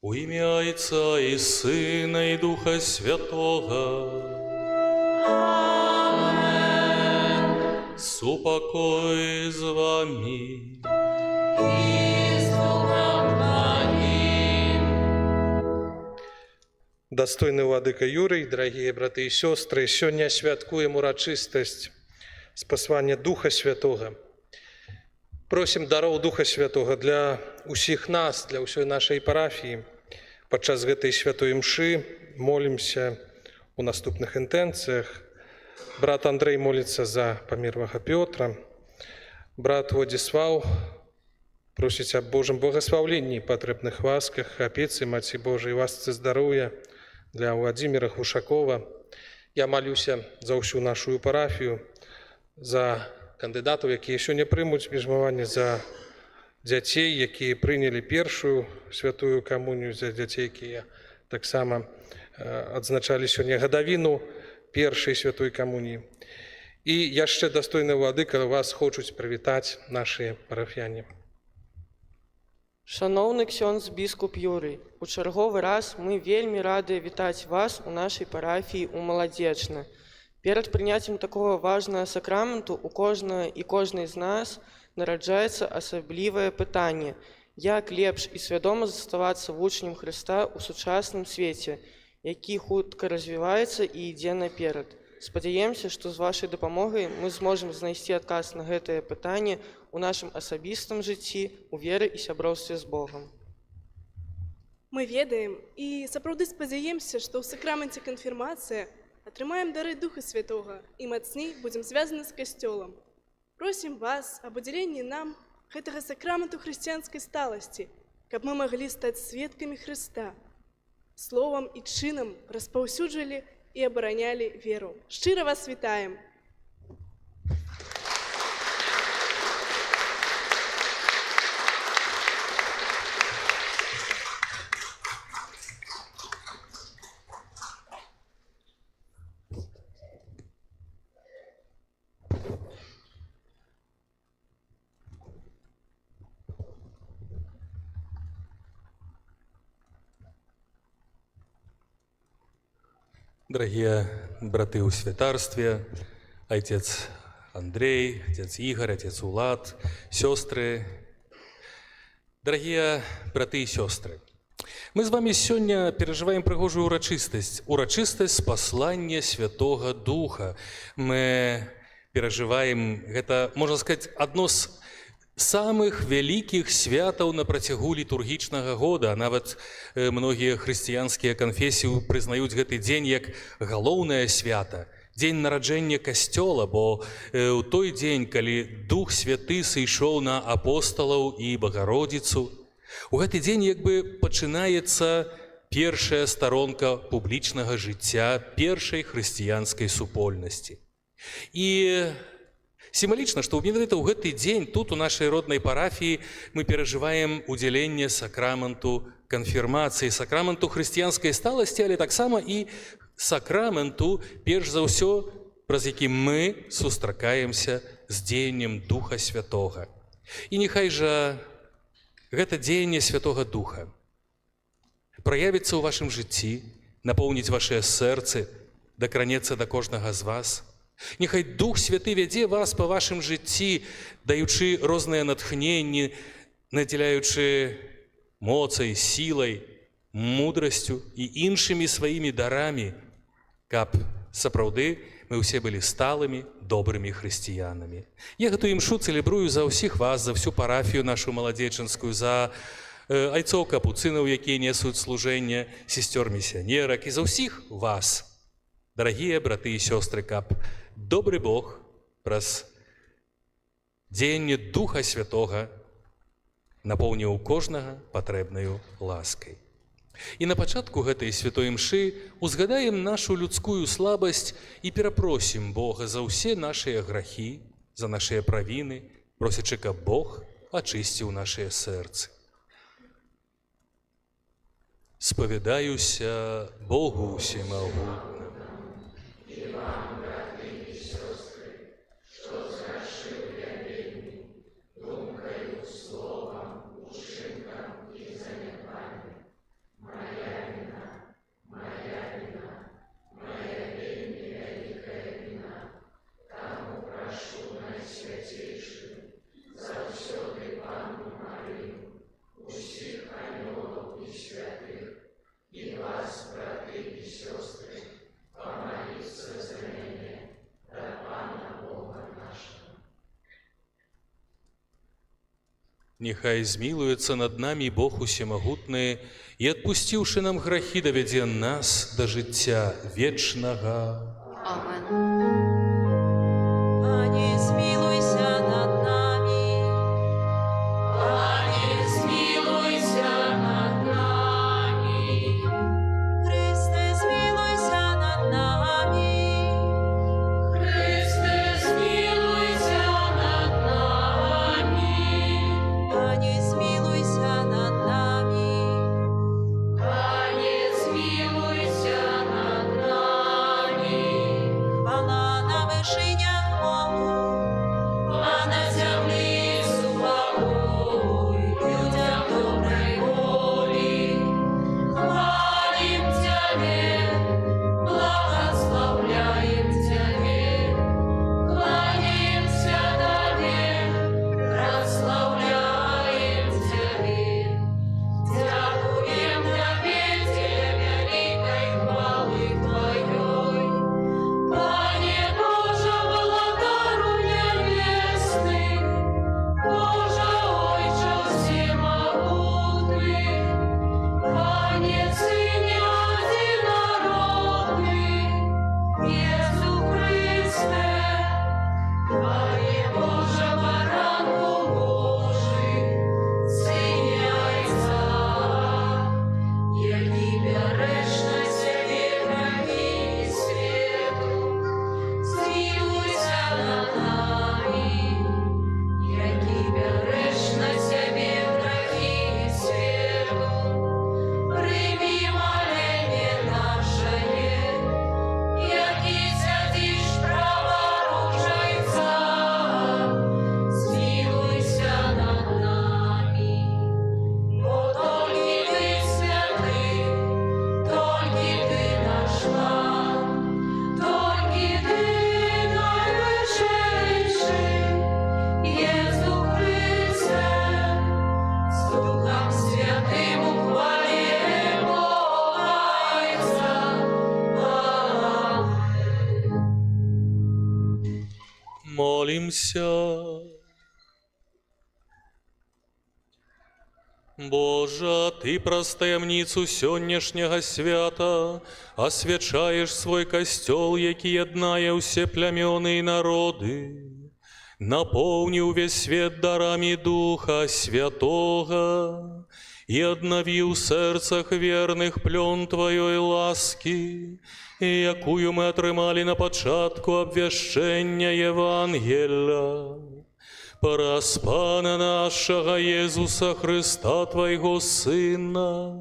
У ім'я Отця і Сина, і Духа Святого. Амен. Супокой з вами. І з Духом Твоим. Достойный владыка Юрий, дорогие браты и сестры, сегодня святкуем урочистость спасвання Духа Святого. Просим даров Духа Святого для усіх нас, для усей нашей парафії. Падчас гэтай святой мшы молимся у наступных інтенціях. Брат Андрей молится за померлого Петра. Брат Владислав просить об Божьем благословении, потребных ласках, опецы Маці Божией, ласцы здоровья для Владимира Глушакова. Я молюся за всю нашу парафію, за кандидатів, які ще не приймуть міжмовання, за дітей, які прийняли першу святую комунію, за дітей, які так само відзначали сьогодні годовину першої святої комунії. І я ще, достойний владика, вас хочуть привітати наші парафіяни. Шановний ксьондз біскуп Юрый, у чарговы раз мы вельмі рады вітаць вас у нашай парафіі ў Маладзечна. Перад прыняццем такого важнага сакраменту у кожнага і кожнай з нас нараджаецца асаблівае пытанне: як лепш і свядома заставацца вучнем Хрыста ў сучасным свеце, які хутка развіваецца і ідзе наперад. Спадзяемся, што з вашай дапамогай мы зможам знайсці адказ на гэтае пытанне у нашым асабістым жыцці, у веры і сяброўстве з Богам. Мы ведаем і сапраўды спадзяемся, што ў сакраменце канфірмацыі атрымаем дары Духа Святога і мацней будзем звязаны з Касцёлам. Просім вас аб удзяленні нам гэтага сакраменту хрысціянскай сталасці, каб мы маглі стаць сведкамі Хрыста, словам і чынам распаўсюджвалі і абаранялі веру. Шчыра вас вітаем! Дорогие браты у святарстве, отец Андрей, отец Игорь, отец Улад, сестры, дорогие браты и сестры, мы с вами сегодня переживаем прыгожую урочистость послания Святого Духа. Мы переживаем, это, можно сказать, одно з самых вялікіх святаў на працягу літургічнага года. Нават многія хрысціянскія канфесіі прызнаюць гэты дзень як галоўнае свята, дзень нараджэння Касцёла, бо ў той дзень, калі Дух Святы сышоў на апосталаў і Багародзіцу, у гэты дзень як бы пачынаецца першая старонка публічнага жыцця першай хрысціянскай супольнасці. І сімвалічна, што менавіта ў гэты дзень тут у нашай роднай парафіі мы перажываем удзяленне сакраменту канфірмацыі, сакраменту хрысціянскай сталасці, але таксама і сакраменту, перш за ўсё, праз які мы сустракаемся з дзеяннем Духа Святога. І няхай жа гэта дзеянне Святога Духа праявіцца ў вашым жыцці, напоўніць вашыя сэрцы, дакранецца да кожнага з вас. Няхай Дух Святы вядзе вас па вашым жыцці, даючы розныя натхненні, надзяляючы моцай, сілай, мудрасцю і іншымі сваімі дарамі, каб сапраўды мы ўсе былі сталымі, добрымі хрысціянамі. Я гэтую імшу цэлебрую за ўсіх вас, за всю парафію нашу маладзечанскую, за айцоў капуцынаў, якія несуць служэнне, сестёр місіянерак, і за ўсіх вас, дарагія браты і сёстры, каб добры Бог праз дзеянне Духа Святога напоўніў кожнага патрэбнаю ласкай. І на пачатку гэтай святой імшы узгадаем нашу людскую слабасць і перапросім Бога за ўсе нашыя грахі, за нашыя правіны, просячы, каб Бог ачысціў нашыя сэрцы. Спавядаюся Богу усемагутнаму. Нехай змілуецца над намі Бог усемагутны і, адпусціўшы нам грахі, давядзе нас да жыцця вечнага. Амен. Пане, змілуйся над намі. Пане, змілуйся над намі. Христе, змілуйся над намі. Христе, змілуйся над намі. Пане, змілуйся над намі. Пане, змілуйся над намі. Хвала Молимся. Божа, Ты праз таямніцу сённяшняга свята асвячаеш свой касцёл, які яднае ўсе плямёны і народы. Напоўні ўвесь свет дарамі Духа Святога і аднаві ў сэрцах верных плён Тваёй ласкі, якую мы атрымалі на пачатку абвяшчэння Евангелля. Праз Пана нашага Езуса Христа, Твайго Сына,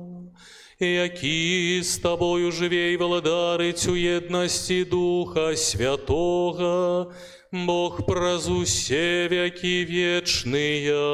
які з Табою жыве і валадарыць у єднасці Духа Святога, Бог праз усе векі вечныя.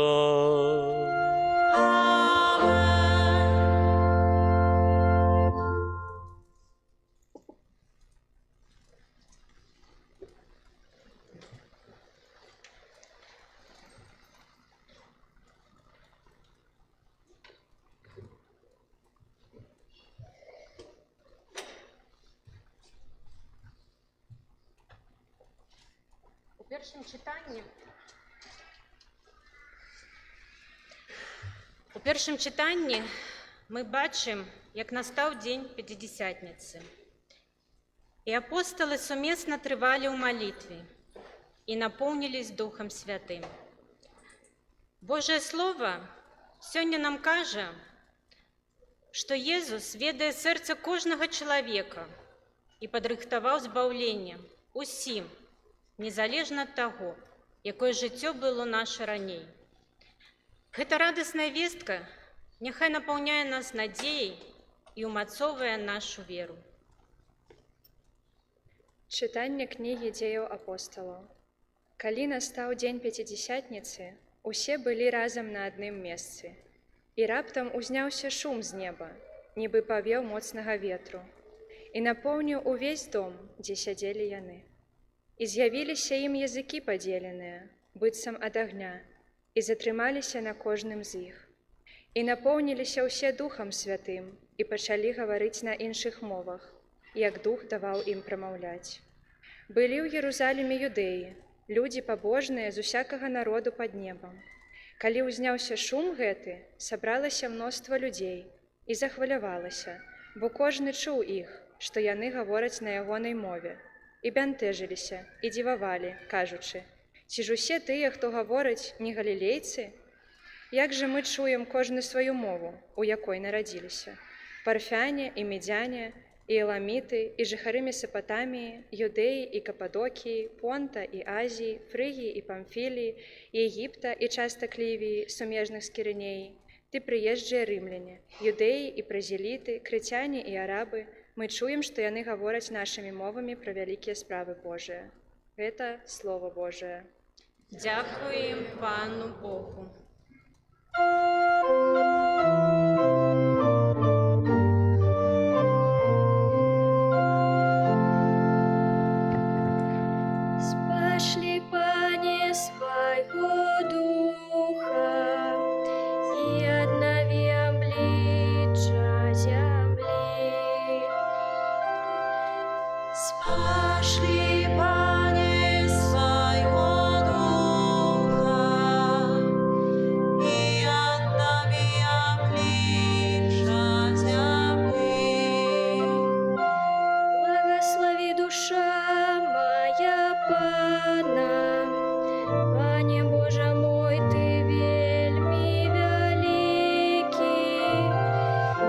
У першым чытанні мы бачым, як настаў дзень Пятидесятніцы. І апосталы сумесна трывалі ў малітве і напоўнілись Духам Святым. Божае Слово сёння нам кажа, што Езус ведае сэрца кожнага чалавека і падрыхтаваў збаўленне усім, незалежна ад таго, якое жыццё было наше раней. Гэта радасная вестка няхай напаўняе нас надзеяй і ўмацоўвае нашу веру. Чытанне кнігі дзеяў апосталаў. Калі настаў дзень Пяцідзесятніцы, усе былі разам на адным месцы. І раптам узняўся шум з неба, нібы павеў моцнага ветру, і напоўніў увесь дом, дзе сядзелі яны. І з'явіліся ім языкі падзеленыя, быццам ад агня, і затрымаліся на кожным з іх. І напоўніліся ўсе Духам Святым і пачалі гаварыць на іншых мовах, як Дух даваў ім прамаўляць. Былі ў Єрусаліме юдэі, людзі пабожныя з усякага народу пад небам. Калі ўзняўся шум гэты, сабралася мноства людзей і захвалявалася, бо кожны чуў іх, што яны гавораць на ягонай мове, і бянтэжыліся, і дзівавалі, кажучы: ці ж усе тыя, хто гавораць, не галілейцы? Як жа мы чуем кожны сваю мову, у якой нарадзіліся? Парфяне і медзяне, і эламіты, і жыхары Месапатаміі, Юдэі і Кападокіі, Понта і Азіі, Фрыгіі і Памфіліі, Егіпта і частак Лівіі, сумежных з Кірынеі, ты прыезджыя рымляне, юдэі і празеліты, крыцяне і арабы, мы чуем, што яны гавораць нашымі мовамі пра вялікія справы Божыя. Гэта Слово Божае. Дзякуем Пану Богу. Спашлі, Пане, свайго Духа і аднаві аблічча зямлі. Спашлі, Пане, свайго Духа і аднаві аблічча зямлі. Благослови душа моя Пана, Пане Божа мой, ты вельми вялікі,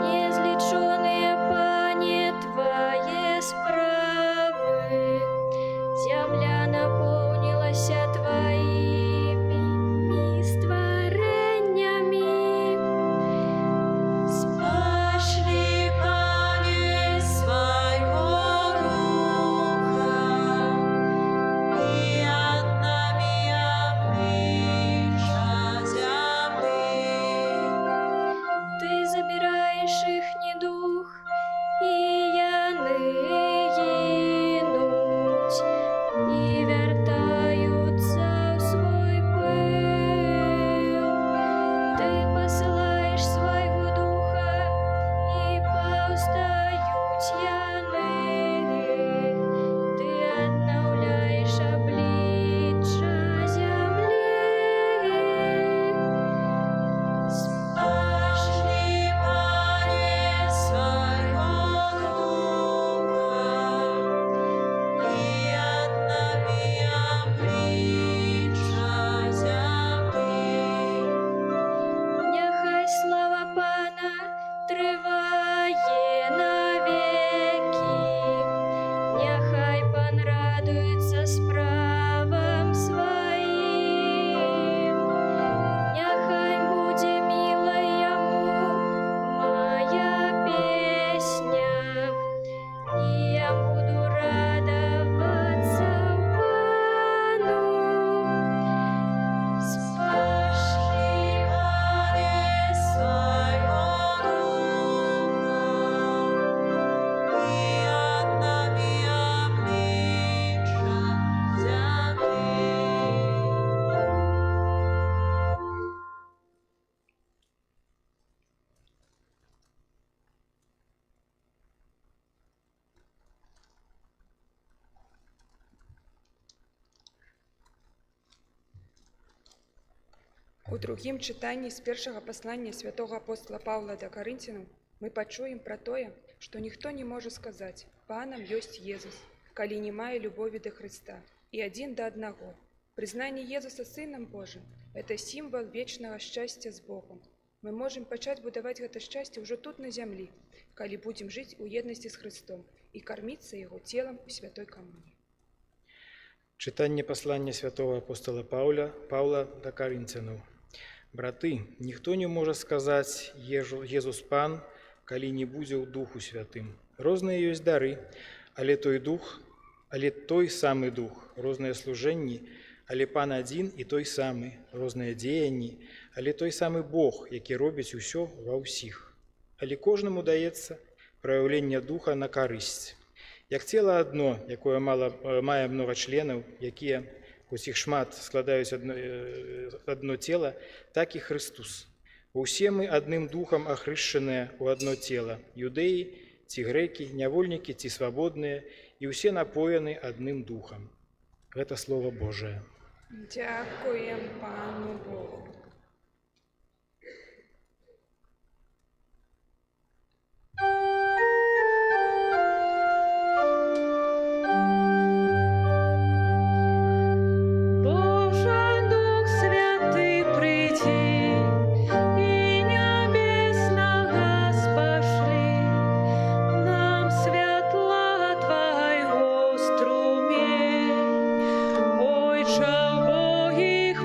незлічоныя, Пане, Твае справы, земля наполнилася Твоими стварэннямі. Спашлі, Пане, свайго Духа і аднаві аблічча У другім чытанні з першага паслання святого апостола Паўла да Карынцінаў мы пачуем пра тое, што ніхто не можа сказаць: «Панам ёсць Езус», калі не мае любові да Хрыста, і адзін да аднаго. Прызнанне Езуса Сынам Божым – это сімвал вечнага шчасця з Богом. Мы можам пачаць будаваць гэта шчасце ўжо тут на зямлі, калі будзем жыць у еднасці з Хрыстом і карміцца Яго целам у святой камуніі. Чытанне паслання святого апостола Паўла да Карынцянаў. Браты, ніхто не можа сказаць «Езус Пан», калі не будзе ў Духу Святым. Розныя ёсць дары, але той самы Дух, розныя служэнні, але Пан адзін і той самы, розныя дзеянні, але той самы Бог, які робіць усё ва ўсіх. Але кожнаму даецца праяўленне Духа на карысць. Як цела адно, якое мае многа членаў, якія, хоць іх шмат, складаюць адно цела, так і Христус. Усе мы адным духам ахрышчаныя ў адно цела, юдэі ці грэкі, нявольнікі ці свабодныя, і ўсе напоены адным духам. Гэта Слово Божие. Дзякуем Пану Богу.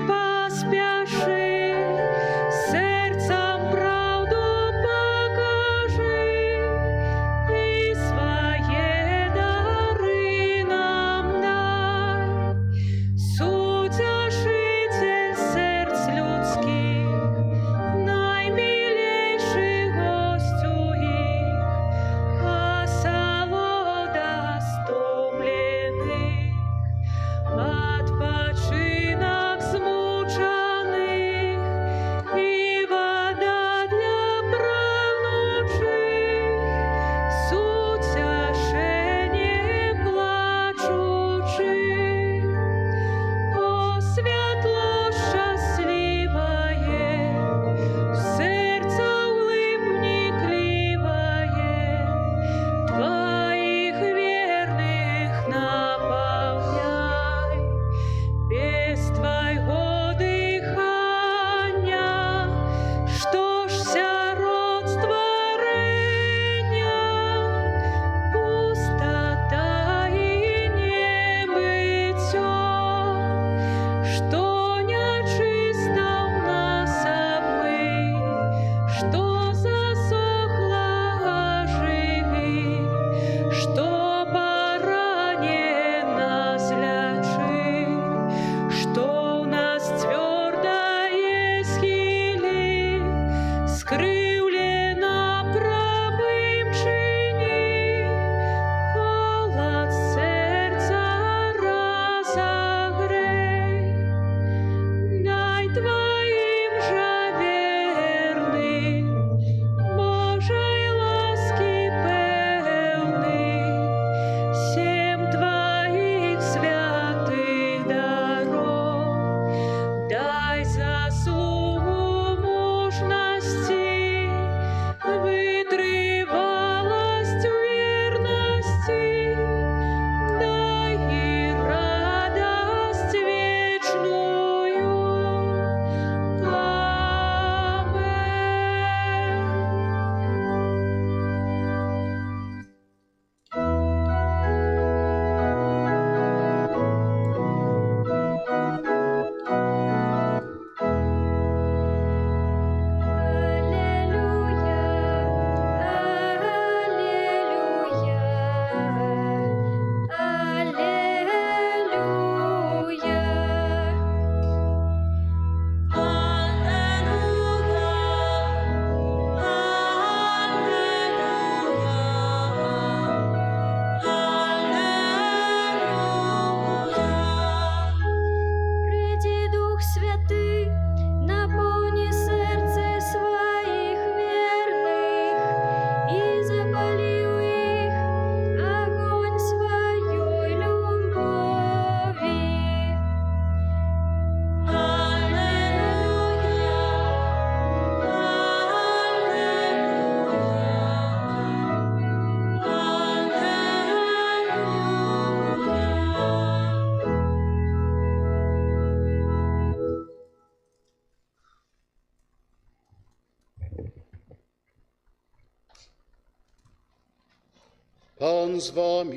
Поспеши. Пан з вами.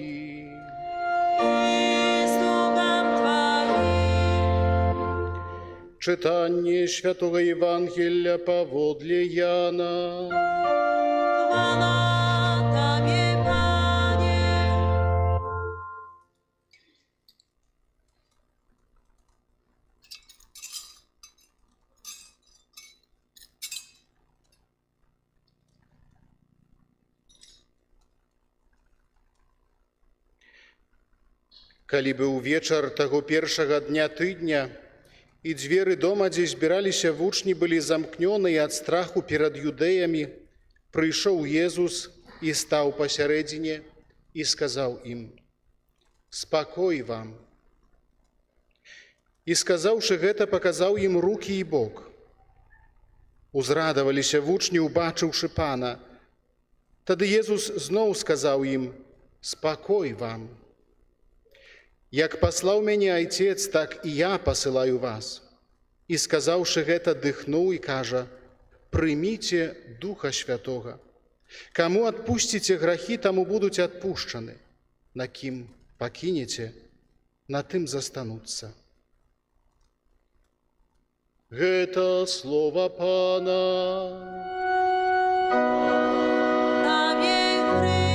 I z duchem Twoim. Czytanie Świętego Ewangelia powodle Jana. Chwała Tobie, Panie. Калі быў вечар таго першага дня тыдня, і дзверы дома, дзе збіраліся вучні, былі замкнёныя ад страху перад юдэямі, прыйшоў Езус і стаў пасярэдзіне і сказаў ім: «Спакой вам». І сказаўшы гэта, паказаў ім рукі і бок. Узрадаваліся вучні, убачыўшы Пана. Тады Езус зноў сказаў ім: «Спакой вам». Як паслаў мяне Айцец, так і я пасылаю вас. І сказаўшы гэта, дыхнуў і кажа: «Прыміце Духа Святога. Каму адпусціце грахі, таму будуць адпушчаны. На кім пакінеце, на тым застануцца». Гэта слова Пана. Tobie, Chryste.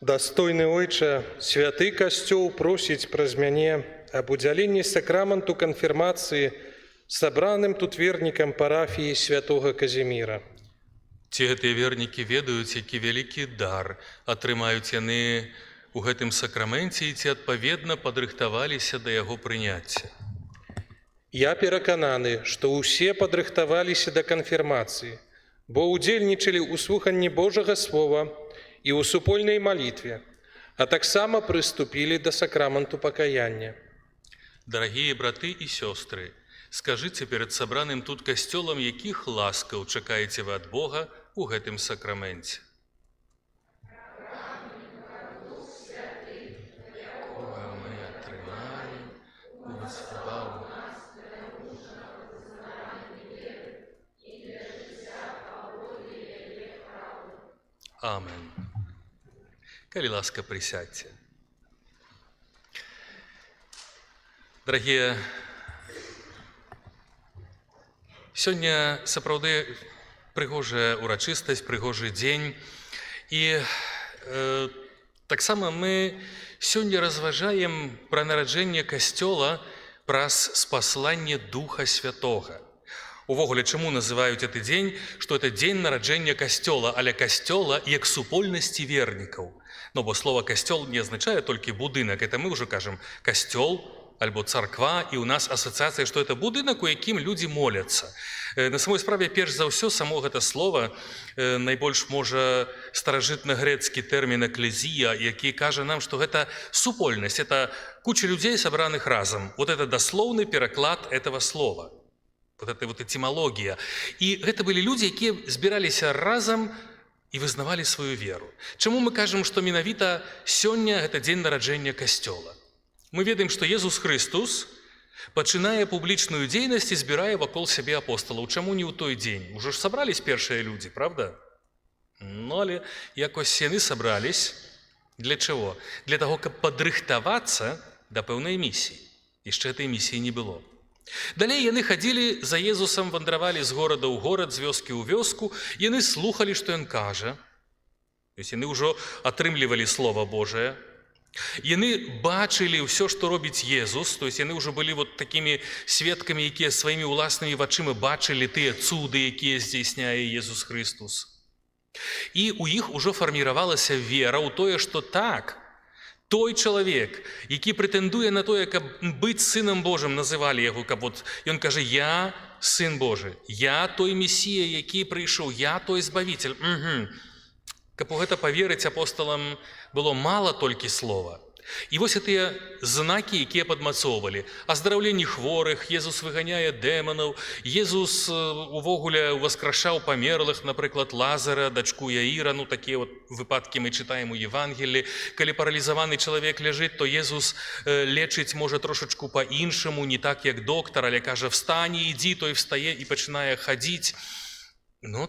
Дастойны Ойча, святы Касцёл просіць праз мяне аб удзяленні сакраменту канфірмацыі сабраным тут вернікам парафіі святога Казіміра. Ці гэтыя вернікі ведаюць, які вялікі дар атрымаюць яны у гэтым сакраменце і ці адпаведна падрыхтаваліся да яго прыняцця. Я перакананы, што ўсе падрыхтаваліся да канфірмацыі, бо ўдзельнічалі ў слуханні Божага Слова і ў супольнай малітве, а таксама прыступілі да сакраменту пакаяння. Дарагія браты і сёстры, скажыце перад сабраным тут касцёлам, якіх ласкаў чакаеце вы ад Бога ў гэтым сакраменце. Амен. Калі ласка, прысядьце. Дарагія, сёння сапраўды прыгожая урачыстасць, прыгожы дзень. І таксама мы сёння разважаем пра нараджэнне Касцёла праз спасланне Духа Святога. Увогуле, чаму называюць гэты дзень, што это дзень нараджэння Касцёла, але Касцёла як супольнасці вернікаў. Ну, бо слова «касцёл» не азначае толькі будынак, это мы ўжо кажам «касцёл» альбо «царква», і ў нас асацыяцыя, што это будынак, у якім людзі моляцца. На самой справе, перш за ўсё, само гэта слова найбольш можа старажытна-грэцкі тэрмін «эклезія», які кажа нам, што гэта супольнасць, это куча людзей, сабраных разам. Вот это даслоўны пераклад этого слова. Вот эта вот этимологія. І гэта былі людзі, якія збіраліся разам і вызнавалі сваю веру. Чаму мы кажам, што менавіта сёння гэта дзень нараджэння Касцёла? Мы ведаем, што Езус Христус пачынае публічную дзейнасць і збірае вакол сябе апосталаў. Чаму не ў той дзень? Ужо ж сабрались першыя людзі, правда? Ну, але якось яны сабрались. Для чаго? Для таго, каб падрыхтавацца да пэўнай місіі. Яшчэ этой місіі не было. Далей яны хадзілі за Езусам, вандравалі з горада ў горад, з вёскі ў вёску, яны слухалі, што ён кажа. То есть яны ўжо атрымлівалі Слова Божае. Яны бачылі ўсё, што робіць Езус, то есть яны ўжо былі вот такімі сведкамі, якія сваімі ўласнымі вачыма бачылі тыя цуды, якія здзейсняе Езус Христус. І ў іх ужо фарміравалася вера ў тое, што так, той чалавек, які прэтэндуе на тое, каб быць сынам Божым, называлі яго, каб вот ён кажа: «Я сын Божы, я той Месія, які прыйшоў, я той збавіцель». Каб у гэта паверыць апосталам было мала толькі слова. І вось гэтыя знакі, якія падмацоўвалі. Аздараўленні хворых, Езус выганяе дэманаў, Езус увогуле ўваскрашаў памерлых, напрыклад, Лазара, дачку Яіра, такія выпадкі мы чытаем у Евангелі. Калі паралізаваны чалавек ляжыць, то Езус лечыць можа трошачку па-іншаму, не так, як доктар, але кажа: «Встань, ідзі», той встае і пачынае хадзіць.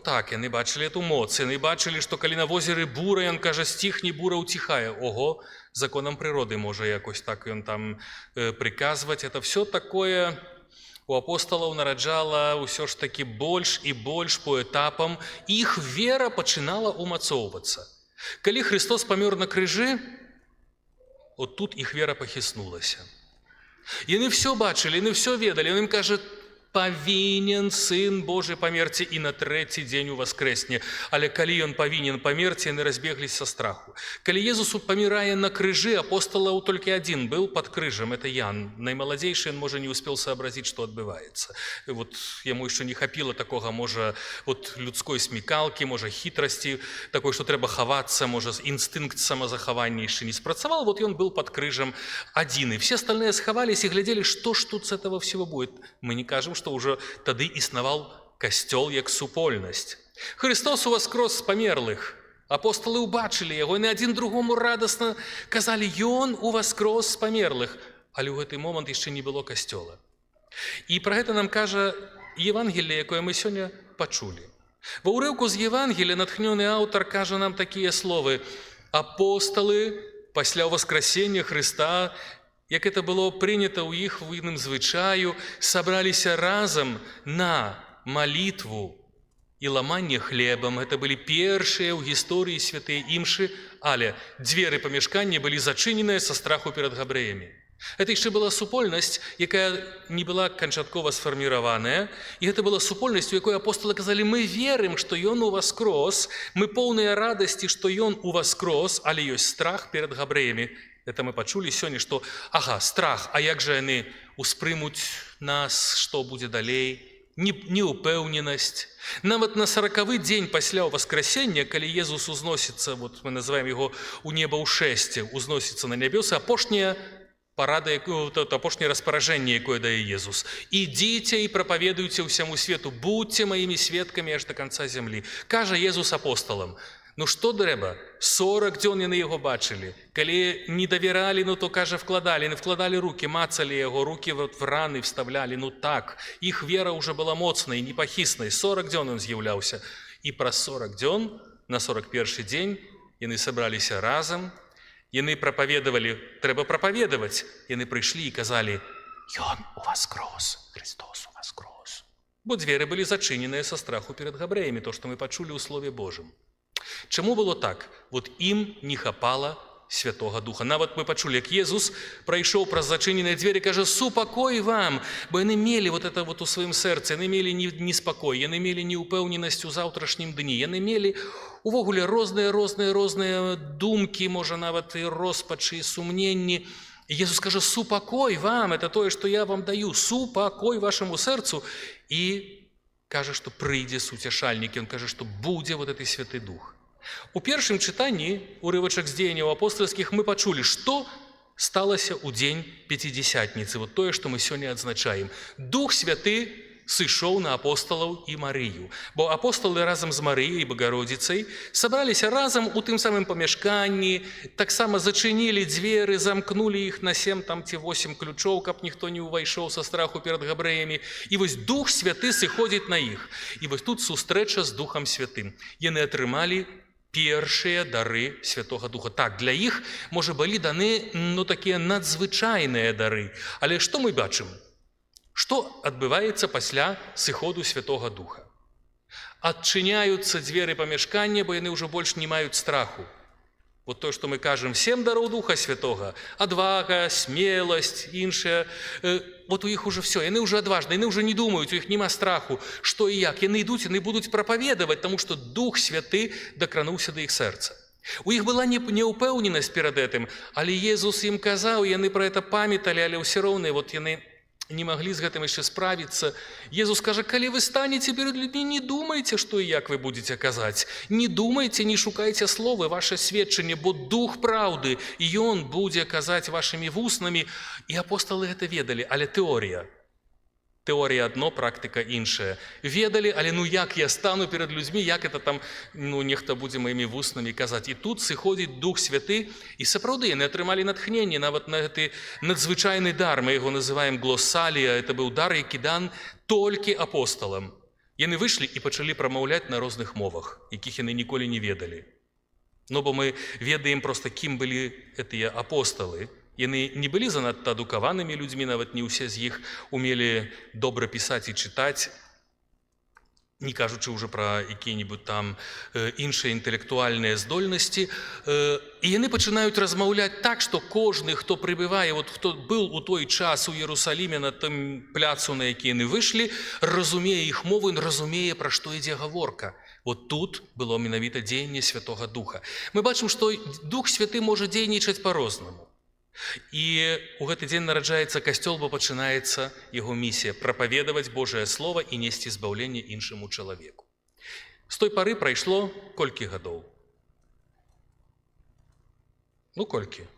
Так, яны бачылі эту моц, яны бачылі, што калі на возеры бура, ён кажа: «Сціхні, бура ўціхае». Ого, законам прыроды можа якось так ён там прыказваць. Это все такое у апосталаў нараджала ўсё ж такі больш і больш по этапам. Іх вера пачынала умацоўвацца. Калі Христос памёр на крыжы, от тут іх вера пахіснулася. Яны все бачылі, яны все ведалі. Ён ім кажа: «Павінен Сын Божий памерці і на трэці дзень уваскрэсне». Але калі ён павінен памерці, яны разбегліся са страху. Калі Езус памірае на крыжы, апосталаў толькі адзін быў пад крыжам, это Ян. Наймаладзейшы, ён, можа, не успел сообразить, што адбываецца. Яму яшчэ не хапіла такога, можа, людской смекалкі, можа, хітрасці, такой, што трэба хавацца, можа, інстынкт самазахавання яшчэ не спрацавал. Ён был под крыжам адзін. І все остальные схавались и глядели, что ж тут с этого всего будет. Мы не кажем, что уже тады існаваў касцёл як супольнасць. Христос уваскрос з памерлых. Апосталы ўбачылі яго, і на адзін другому радасна казалі: «Ён уваскрос з памерлых». Але ў гэты момант яшчэ не было касцёла. І пра гэта нам кажа Евангелие, якое мы сёння пачулі. Ва ўрыўку з Евангелия натхнёны аўтар кажа нам такія словы: «Апосталы пасля ўваскрасення Христа, як это было прынята ў іх войным звычаю, сабраліся разам на малітву і ламанне хлебам». Это былі першыя ў гісторыі святыя імшы, але дзверы памяшкання былі зачыненыя са страху перад габрэямі. Это яшчэ была супольнасць, якая не была канчаткова сфарміраваная, і гэта была супольнасць, у якой апосталы казалі: «Мы верым, што ён уваскрос, мы поўныя радасці, што ён уваскрос, але ёсць страх перад габрэямі». Это мы пачулі сёння, што страх, а як жа яны успрымуць нас, што будзе далей? Неупэўненасць. Нават на 40-й дзень пасля ўваскрасення, калі Езус узносіцца, мы называем яго у неба ў шэсце, узносіцца на нябёсы, апошняе распаражэнне, якое дае Езус: «Ідзіце і прапаведуйце ўсяму свету, будьце маімі сведкамі аж да канца зямлі». Кажа Езус апосталам: што трэба? 40 дзён яны яго бачылі. Калі не давяралі, то, кажа, вкладалі рукі, мацалі яго, рукі в раны вставлялі. Так, іх вера ўжо была моцнай, непахіснай. 40 дзён ён з'яўляўся. І праз 40 дзён, на 41-й дзень, яны сабраліся разам, яны прапаведавалі, трэба прапаведаваць. Яны прыйшлі і казалі: «Ён уваскрос, Христос уваскрос». Бо дзверы былі зачыненыя са страху перад габрэямі, то, што мы пачулі ў Слове Божым. Чаму было так? Ім не хапала Святога Духа. Нават мы пачулі, як Езус прайшоў праз зачыненыя дзверы, кажа: «Супакой вам». Бо яны мелі это у сваім сэрцы, яны мелі неспакой, яны мелі неупэўненасць у заўтрашнім дні, яны мелі увогуле розныя думкі, можа, нават і роспачы, і сумненні. І Езус кажа: «Супакой вам, это тое, што я вам даю, супакой вашаму сэрцу». І кажа, што прыйдзе суцяшальнік, ён кажа, што будзе гэты Святы Дух. У першым чытанні, урывачак з дзеянняў апостальскіх, мы пачулі, што сталася ў дзень Пяцідзясятніцы, тое, што мы сёння адзначаем. Дух Святы сышоў на апосталаў і Марыю. Бо апосталы разам з Марыяй і Багародзіцай сабраліся разам у тым самым памяшканні, таксама зачынілі дзверы, замкнулі іх на 7 ці 8 ключоў, каб ніхто не ўвайшоў са страху перад габрэямі. І вось Дух Святы сыходзіць на іх. І вось тут сустрэча з Духам Святым. Яны атрымалі першыя дары Святога Духа. Так, для іх, можа, былі даны такія надзвычайныя дары. Але што мы бачым? Што адбываецца пасля сыходу Святога Духа? Адчыняюцца дзверы памяшкання, бо яны ўжо больш не маюць страху. То, што мы кажам, 7 дароў Духа Святога, адвага, смеласць, іншае, у іх ужо все, яны ўжо адважныя, яны ўжо не думаюць, у іх няма страху, што і як. Яны ідуць, яны будуць прапаведаваць, таму што Дух Святы дакрануўся да іх сэрца. У іх была неупэўненасць перад гэтым, але Езус ім казаў, яны пра гэта памяталі, але ўсё роўна яны не маглі з гэтым яшчэ справіцца. Езус кажа, калі вы станеце перад людзьмі, не думайце, што і як вы будзеце казаць. Не думайце, не шукайце словы, ваше сведчанне, бо дух праўды, і ён будзе казаць вашымі вуснамі. І апосталы гэта ведалі, але тэорія. Тэорія адно, практыка іншая. Ведалі, але як я стану перад людзьмі, як это там, нехта будзе маімі вуснамі казаць. І тут сыходзіць Дух Святы, і сапраўды яны атрымалі натхненне нават на гэты надзвычайны дар. Мы яго называем глосалія. Это быў дар, які дан толькі апосталам. Яны выйшлі і пачалі прамаўляць на розных мовах, якіх яны ніколі не ведалі. Бо мы ведаем проста, кім былі гэтыя апосталы. Яны не былі занадта адукаванымі людзьмі, нават не ўсе з іх умелі добра пісаць і чытаць, не кажучы ўжо пра якія-небудзь там іншыя інтэлектуальныя здольнасці. І яны пачынаюць размаўляць так, што кожны, хто прыбывае, хто быў у той час у Іерусаліме на тым пляцу, на які яны выйшлі, разумее іх мову, разумее, пра што ідзе гаворка. Тут было менавіта дзеянне Святога Духа. Мы бачым, што Дух Святы можа дзейнічаць па-рознаму. І ў гэты дзень нараджаецца касцёл, бо пачынаецца яго місія прапаведаваць Божае Слова і несці збаўленне іншаму чалавеку. З той пары прайшло колькі гадоў? Колькі?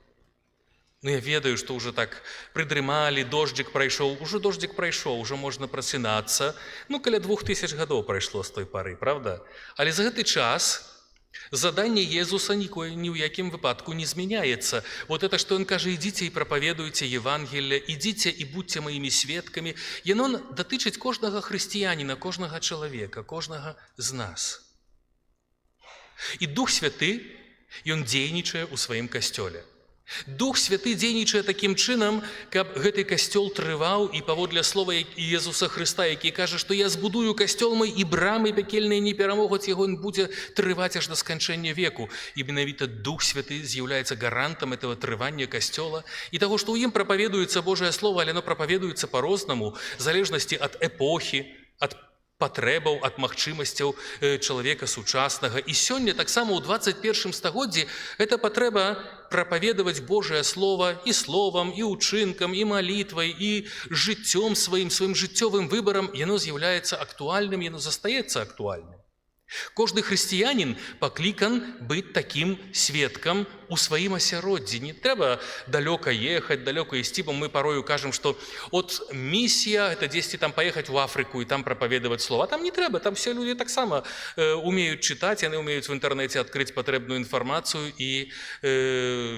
Я ведаю, што ўжо так прыдрымалі, дождзік прайшоў, ужо можна прасынацца. Каля 2000 гадоў прайшло з той пары, правда? Але за гэты час заданне Езуса ні ў якім выпадку не змяняецца. Это, што ён кажа, ідзіце і прапаведуйце Евангелле, ідзіце і будьце маімі сведкамі, яно датычыць кожнага хрысціяніна, кожнага чалавека, кожнага з нас. І Дух Святы, ён дзейнічае ў сваім касцёле. Дух Святы дзейнічае такім чынам, каб гэты касцёл трываў, і паводле слова Езуса Хрыста, які кажа, што я збудую касцёл мой, і брамы пекельныя не перамогуць яго, ён будзе трываць аж да сканчэння веку. І менавіта Дух Святы з'яўляецца гарантам этого трывання касцёла і таго, што ў ім прапаведуецца Божае Слово, але оно прапаведуецца па-рознаму, в залежнасці ад эпохі, ад патрэбаў, ад магчымасцяў чалавека сучаснага. І сёння таксама ў 21 стагоддзі гэта патрэба прапаведаваць Божае Слово і словам, і ўчынкам, і малітвай, і жыццём сваім жыццёвым выбарам. Яно з'яўляецца актуальным, яно застаецца актуальным. Кожны хрысціянін паклікан быць такім сведкам у сваім асяроддзі. Не трэба далёка ехаць, далёка ісці, бо мы парою кажам, што місія – это дзесьці там паехаць у Афрыку і там прапаведаваць слова. Там не трэба, там все людзі таксама умеюць чытаць, яны умеюць в інтэрнэце адкрыць патрэбную інфармацыю, і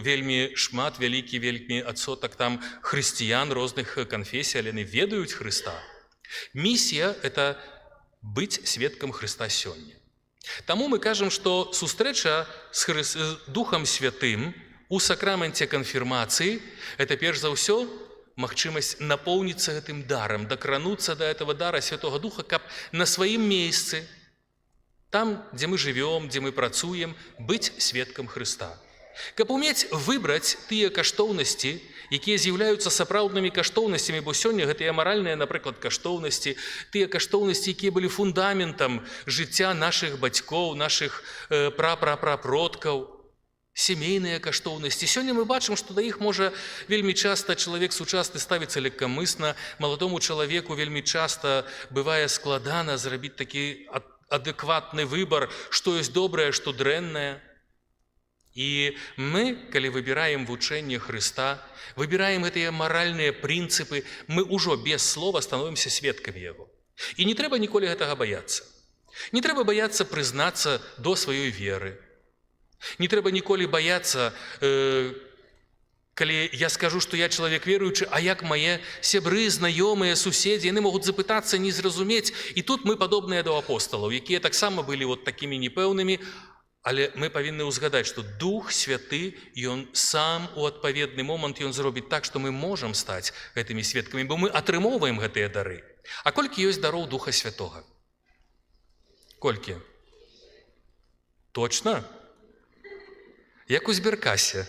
вельмі шмат, вялікі адсотак там хрысціян розных канфесій, але яны ведаюць Хрыста. Місія – это быць сведкам Хрыста сёння. Таму мы кажам, што сустрэча з Духам Святым у сакраменце канфірмацыі – это перш за ўсё магчымасць напоўніцца гэтым дарам, дакрануцца да этого дара Святога Духа, каб на сваім месцы, там, дзе мы жывём, дзе мы працуем, быць сведкам Хрыста. Каб умець выбраць тыя каштоўнасці, якія з'яўляюцца сапраўднымі каштоўнасцямі, бо сёння гэтыя маральныя, напрыклад, каштоўнасці, тыя каштоўнасці, якія былі фундаментам жыцця нашых бацькоў, нашых прапрапрапродкаў, сямейныя каштоўнасці. Сёння мы бачым, што да іх можа вельмі часта чалавек сучасны ставіцца легкамысна, маладому чалавеку вельмі часта бывае складана зрабіць такі адэкватны выбар, што ёсць добрае, што дрэннае. І мы, калі выбіраем вучэнне Хрыста, выбіраем гэтыя маральныя прынцыпы, мы ўжо без слова становімся сведкамі яго. І не трэба ніколі гэтага баяцца. Не трэба баяцца прызнацца до сваёй веры. Не трэба ніколі баяцца, калі я скажу, што я чалавек веруючы, а як мае сябры, знаёмыя, суседзі, яны могуць запытацца, не зразумець. І тут мы падобныя да апосталаў, якія таксама былі такімі непэўнымі. Але мы павінны ўзгадаць, што Дух Святы, ён сам у адпаведны момант ён зробіць так, што мы можам стаць гэтымі сведкамі, бо мы атрымоўваем гэтыя дары. А колькі ёсць дароў Духа Святога? Колькі? Точна? Як у збіркасе?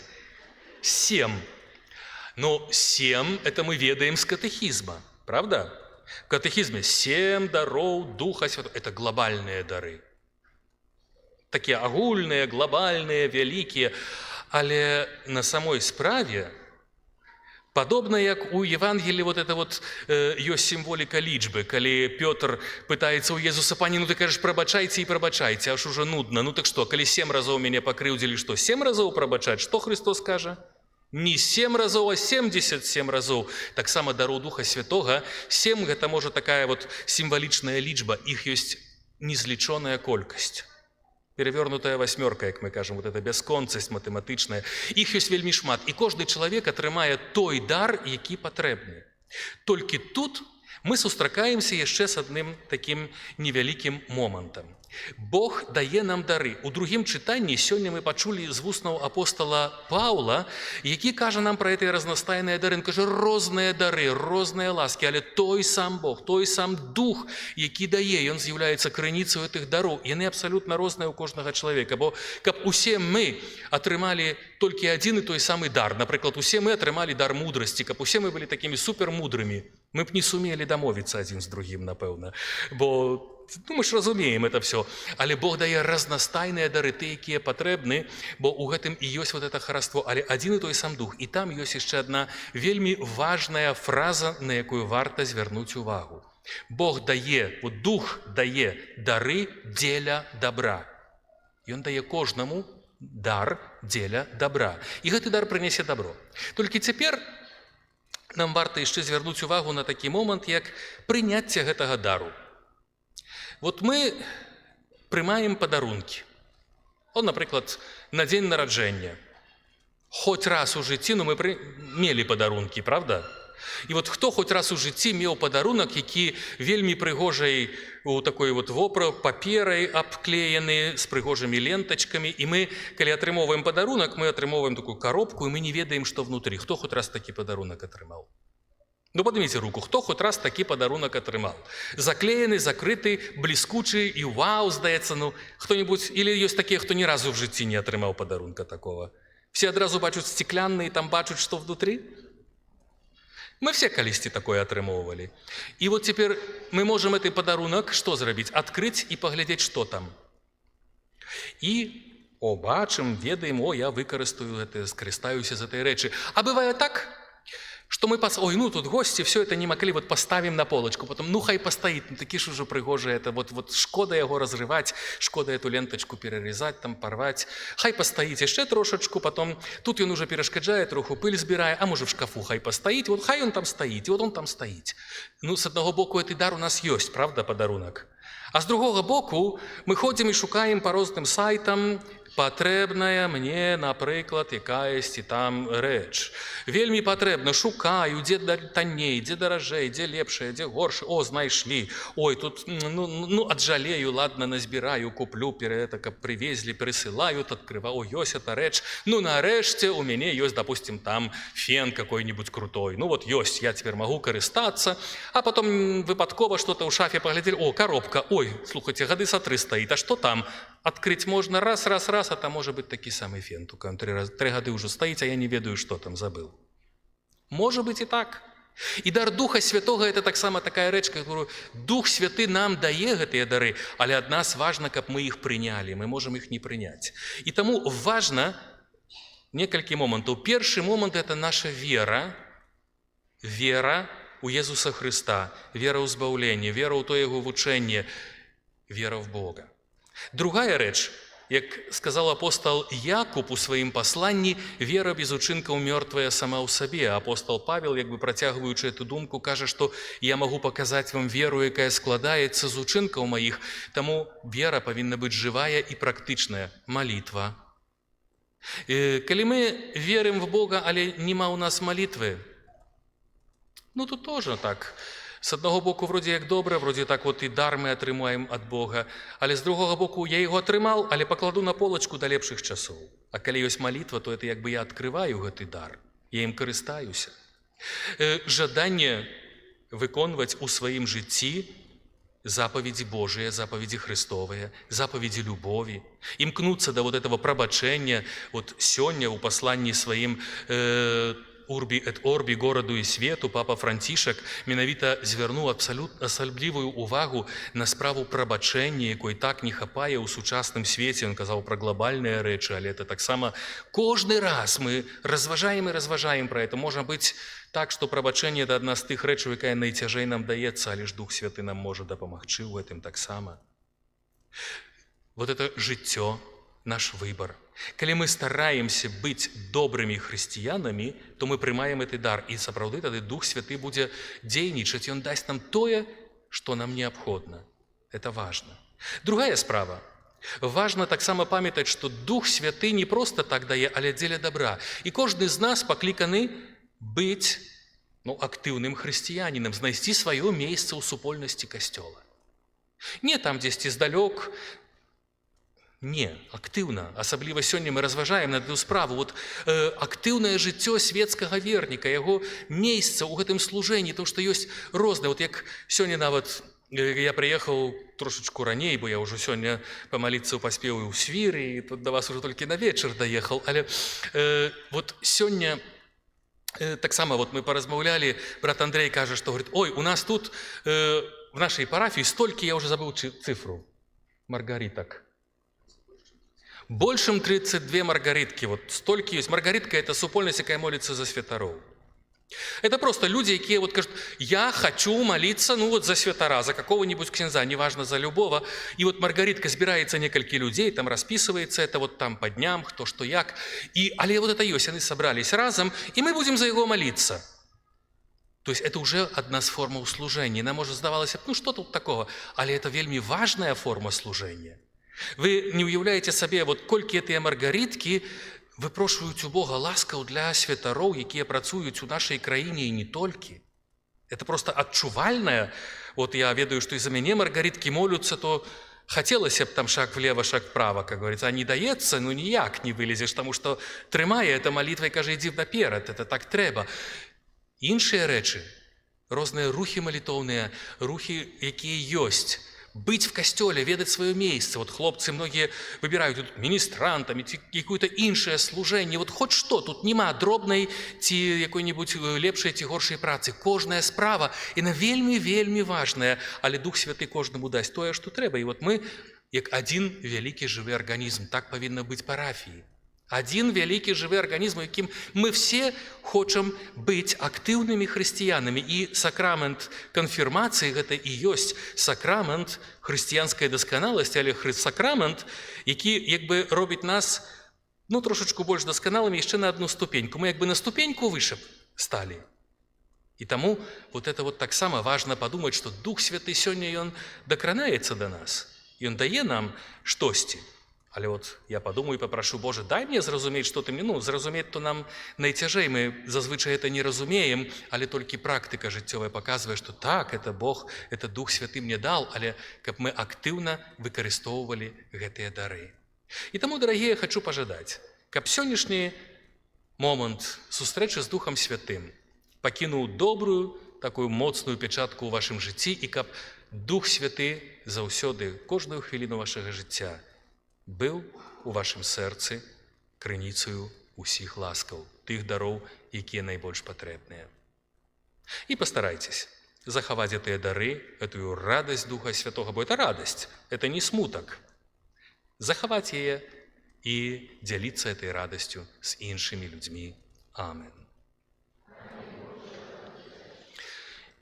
7. 7 – это мы ведаем з катэхізма, правда? В катэхізме 7 дароў Духа Святога – это глобальныя дары. Такія агульныя, глобальныя, вялікія. Але на самой справе Падобна як у Євангелії вот это вот ёсць сімволіка лічбы, калі Пётр пытаецца ў Езуса: «Пане, ну ты кажаш, прабачайце і прабачайце, аж ужо нудна. Ну так што, калі 7 разоў мяне пакрыўдзілі, што 7 разоў прабачаць? Што Христос кажа? Не 7 разоў, а 77 разоў. Таксама дароў Духа Святога 7 гэта можа такая вот сімвалічная лічба, іх ёсць незлічоная колькасць. Перевернутая восьмерка, як мы кажам, вот эта бясконцасць матэматычная. Іх ёсць вельмі шмат, і кожны чалавек атрымае той дар, які патрэбны. Толькі тут мы сустракаемся яшчэ з адным такім невялікім момантам. Бог дае нам дары. У другім чытанні сёння мы пачулі з вуснаў апостала Паўла, які кажа нам пра гэтыя разнастайныя дары. Ён кажа: розныя дары, розныя ласкі, але той сам Бог, той сам Дух, які дае, ён з'яўляецца крыніцай гэтых дароў. Яны абсалютна розныя ў кожнага чалавека, бо каб усе мы атрымалі толькі адзін і той самы дар, напрыклад, усе мы атрымалі дар мудрасці, каб усе мы былі такімі супермудрымі, мы б не сумелі дамовіцца адзін з другім, напэўна, бо мы ж разумеем это все. Але Бог дае разнастайныя дары, тыя, якія патрэбны, бо ў гэтым і ёсць вот это хараство, але адзін і той сам Дух. І там ёсць яшчэ адна вельмі важная фраза, на якую варта звярнуць увагу. Бог дае, вот Дух дае дары дзеля добра. Ён дае кожнаму дар дзеля добра. І гэты дар прынясе добро. Толькі цяпер нам варта яшчэ звярнуць увагу на такі момант, як прыняцце гэтага дару. Вот мы прымаем падарункі. Он, напрыклад, на дзень нараджэння. Хоць раз у жыцці, ну мы мелі падарункі, правда? І вот хто хоць раз у жыцці меў падарунак, які вельмі прыгожай у такой вот паперай абклеены, з прыгожымі лентачкамі, і мы, калі атрымоўваем падарунак, мы атрымоўваем такую коробку, і мы не ведаем, што внутры. Хто хоць раз такі падарунак атрымаў? Ну, падыміце руку, хто хоць раз такі падарунак атрымаў? Заклеены, закрыты, бліскучы і вау, здаецца, ну, хто-нибудь, или ёсць такія, хто ні разу в жыцці не атрымаў падарунка такого? Все адразу бачуць стеклянны і там бачуць, што внутры? Мы все калісьці такое атрымоўвалі. І вот цяпер мы можам гэты падарунак што зрабіць? Адкрыць і паглядзець, што там. І, бачым, ведаем, я выкарыстаю гэта, скарыстаюся з гэтай рэчы. А бывае так, что мы ну тут гости, все это не могли, вот поставим на полочку, потом, ну хай постоит, ну такі ж уже прыгожие, это вот шкода его разрывать, шкода эту ленточку перерезать, там порвать, хай постоит яшчэ трошечку, потом тут он уже перешкаджае, троху пыль збірае, а может в шкафу хай постоит, вот хай он там стоит, и вот он там стоит. Ну, с одного боку, этот дар у нас есть, правда, падарунак? А с другого боку, мы ходим и шукаем по розным сайтам, патрэбная мне, напрыклад, якаясьці там рэч. Вельмі патрэбна, шукаю, дзе танней, дзе даражэй, дзе лепшае, дзе горш. Знайшлі. Ой, тут, ну, аджалею, ладно, назбіраю, куплю, каб прывезлі, пересылают, открываю, ёсць эта рэч. Ну, нарэшце, у мяне ёсць, допустим, там фен какой-нибудь крутой. Ну, вот ёсць, я цяпер магу карыстацца. А потом выпадкова что-то ў шафе паглядзелі, коробка, ой, слухайце, гады са 3 стаіць, а што там? Открыть можно раз, а там может быть такі самый фен, только он 3 гады уже стоит, а я не ведаю, что там забыл. Может быть и так. И дар Духа Святого – это таксама такая рэч, которую Дух Святы нам дае гэтыя дары, але ад нас важна, каб мы іх прынялі, мы можем іх не прыняць. І таму важна некалькі момантаў. Першы момант – это наша вера, вера у Езуса Христа, вера ў збаўленне, вера ў то Яго вучэнне, вера в Бога. Другая рэч, як сказал апостол Якуб у сваім пасланні, вера без учынкаў мёртвая сама ў сабе. Апостол Павел, як бы працягваючы эту думку, кажа, што я магу паказаць вам веру, якая складаецца з учынкаў маіх, таму вера павінна быць жывая і практычная, малітва. Калі мы верым в Бога, але нема ў нас малітвы, ну тут тоже так. С одного боку, вроде як добре, вроде так вот і дар ми атрымаем ад Бога, але з другого боку, я його атрымаў, але пакладу на полочку да лепшых часоў. А калі ёсць малітва, то это як бы я адкрываю гэты дар, я ім карыстаюся. Жаданне выконваць у сваім жыцці заповеди Божие, заповеди Христовые, заповеди любови, імкнуцца да вот этого прабачэння, вот сёння у пасланні сваім Урбі эт Орбі, гораду і свету, папа Францішак менавіта звярнуў асаблівую увагу на справу прабачэння, якой так не хапае ў сучасным свеце. Ён казаў пра глобальныя рэчы, але это таксама кожны раз мы разважаем і разважаем пра это. Можа быць, Так, што прабачэнне – это адна з тых рэчаў, якая найцяжэй нам даецца, але ж Дух Святы нам можа дапамагчы ў гэтым таксама. Вот это жыццё, наш выбор. Калі мы стараемся быць добрымі хрысціянамі, то мы прымаем гэты дар, і сапраўды тады Дух Святы будзе дзейнічаць, ён дасць нам тое, што нам неабходна. Это важна. Другая справа. Важна таксама памятаць, што Дух Святы не проста так дае, але дзеля добра. І кожны з нас пакліканы быць актыўным хрысціянінам, знайсці сваё месца ў супольнасці касцёла. Не там дзесьці здалёк, не, актыўна. Асабліва сёння мы разважаем на эту справу. Вот актыўнае жыццё светскага верніка, яго месца ў гэтым служэнні, то, што ёсць рознае. Вот як сёння нават я прыехаў трошачку раней, бо я ўжо сёння памаліцца ў паспеў і ў свіры, і тут да вас ужо толькі на вечар даехаў. Але вот сёння таксама вот мы паразмаўлялі, брат Андрей кажа, што говорит: ой, у нас тут в нашай парафіі столькі, я ўжо забыў цифру, маргариток. Большым 32 маргаритки. Вот столько есть. Маргаритка – это супольность, якая молится за святароў. Это просто люди, якія вот кажут: я хочу молиться, за святара, за какого-нибудь князя, неважно, за любого. И вот маргаритка, збираецца некалькі людей, там расписывается это вот там по дням, кто что як. Але вот это ёсць, они собрались разом, и мы будем за его молиться. То есть это уже одна з формаў служэння. Нам можа здавалася, что тут такого? Але это вельмі важная форма служэння. Вы не уяўляеце сабе, вот колькі гэтыя маргариткі выпрошваюць у Бога ласкаў для святароў, якія працуюць у нашай краіне і не толькі. Это просто адчувальнае. Вот я ведаю, што і за мяне маргариткі молюцца, то хацелася б там шаг влево, шаг вправо, как говорится, а не даецца, ніяк не вылезеш, таму што трымае эта малітва і кажа: ідзі наперад, это так трэба. Іншыя рэчы, розныя рухі малітоўныя, рухі, якія ёсць. Быть в костеле, ведать свое место. Вот хлопцы многие выбирают тут министрантами, какое-то іншае служение. Вот хоть что, тут нема дробной ці якой-нибудь лепшай ці горшай працы. Кожная справа, і на вельмі важная, але Дух Святы кожнаму дасць тое, што трэба. І вот мы, як один вялікі жывы арганізм, так павінна быць парафіі. Один вялікі жывы арганізм, якім мы все хочам быць актыўнымі хрысціянамі. І сакрамент канфірмацыі гэта і ёсць сакрамент хрысціянскай дасканаласці, але сакрамент, які робіць нас трошачку больш дасканалымі яшчэ на одну ступеньку. Мы на ступеньку выше сталі. І таму вот это вот таксама важна падумаць, што Дух Святы сёння ён дакранаецца да нас. Ён дае нам штосьці. Але вот я подумаю и попрошу: Боже, дай мне зразумець, што ты мне, зразумець то нам найцяжэй, мы зазвычай это не разумеем, але толькі практыка жыццёвая паказвае, што так, это Бог, это Дух Святы мне дал, але каб мы актыўна выкарыстоўвалі гэтыя дары. І таму, дарагія, хочу пажадаць, каб сённяшні момант сустрэчы з Духам Святым пакінуў добрую, такую моцную печатку ў вашым жыцці, і каб Дух Святы заўсёды, кожную хвіліну вашага жыцця быў у вашым сэрцы крыніцаю усіх ласкаў, тых дароў, якія найбольш патрэбныя. І пастарайцеся захаваць гэтыя дары, гэтую радасць Духа Святога, бо это радасць, это не смутак. Захаваць яе і дзяліцца этой радасцю з іншымі людзьмі. Амен.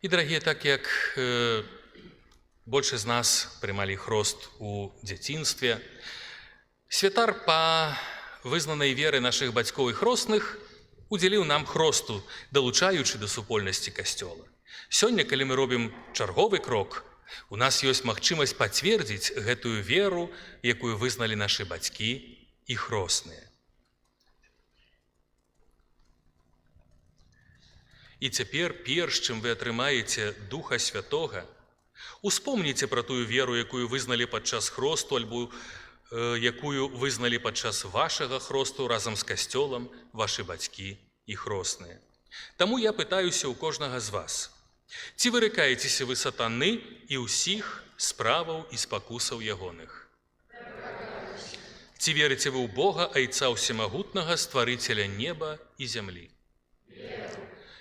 І, дарагія, так як больш з нас прымалі хрост у дзяцінстве, святар па вызнанай веры нашых бацькоў і хросных удзяліў нам хросту, далучаючы да супольнасці касцёла. Сёння, калі мы робім чарговы крок, у нас ёсць магчымасць пацвердзіць гэтую веру, якую вызналі нашы бацькі і хросныя. І цяпер, перш чым вы атрымаеце Духа Святога, успомніце пра тую веру, якую вызналі падчас хросту, альбо якую вызналі падчас вашага хросту разам з касцёлам вашы бацькі і хросныя. Таму я пытаюся ў кожнага з вас: ці вырыкаецеся вы сатаны і ўсіх справаў і спакусаў ягоных? Ці верыце вы ў Бога, Айца Усемагутнага, стварыцеля неба і зямлі?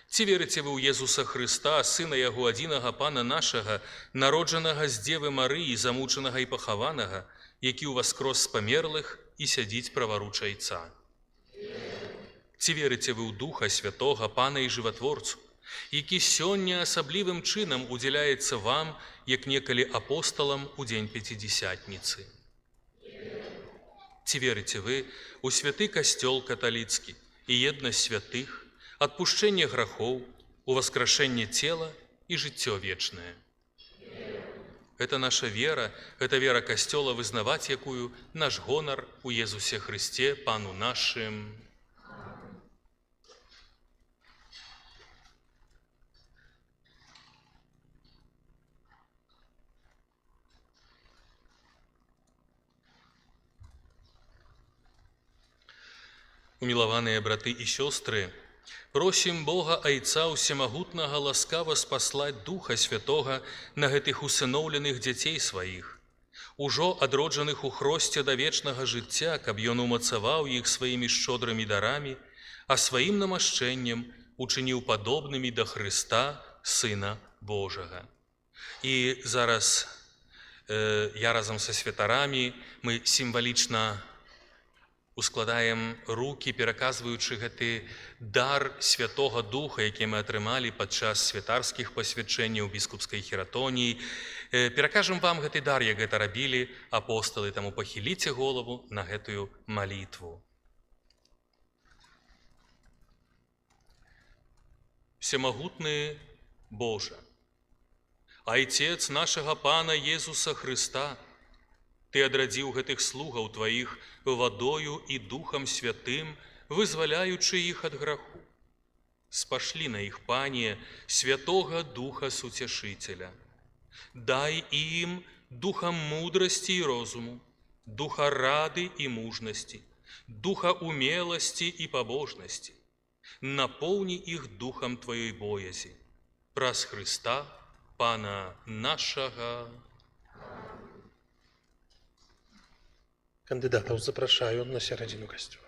Ці верыце вы ў Езуса Хрыста, Сына Яго адзінага Пана нашага, народжанага з Дзевы Марыі, замучанага і пахаванага, які ўваскрос з памерлых і сядзіць праваруч Айца? Ці верыце вы ў Духа Святога, Пана і Жыватворцу, які сёння асаблівым чынам удзяляецца вам, як некалі апосталам у дзень Пяцідзесятніцы? Ці верыце вы ў святы касцёл каталіцкі і еднасць святых, адпушчэнне грахоў, у васкрашэнне цела і жыццё вечнае? Гэта наша вера, гэта вера касцёла, вызнаваць якую наш гонар у Езусе Хрысце, Пану нашым. Умілаваныя браты і сёстры, просім Бога Айца Усемагутнага ласкава спаслаць Духа Святога на гэтых усыноўленых дзяцей сваіх, ужо адроджаных у хросце да вечнага жыцця, каб Ён умацаваў іх сваімі шчодрымі дарамі, а сваім намашчэннем учыніў падобнымі да Хрыста, Сына Божага. І зараз я разам са святарамі мы сімвалічна ускладаем рукі, пераказваючы гэты дар Святога Духа, які мы атрымалі падчас святарскіх пасвячэнняў біскупскай хіратоніі. Перакажам вам гэты дар, як гэта рабілі апосталы, таму пахіліце голову на гэтую малітву. Всемагутны Божа, Айцец нашага Пана Езуса Хрыста, Ты адрадзіў гэтых слугаў Тваіх вадою і Духам Святым, вызваляючы іх ад граху. Спашлі на іх, Пане, Святога Духа Суцяшыцеля. Дай ім духа мудрасці і розуму, духа рады і мужнасці, духа умеласці і пабожнасці. Напоўні іх духам Тваёй боязі. Праз Хрыста, Пана нашага. Кандыдатаў запрашаю на сярэдзіну касцёла.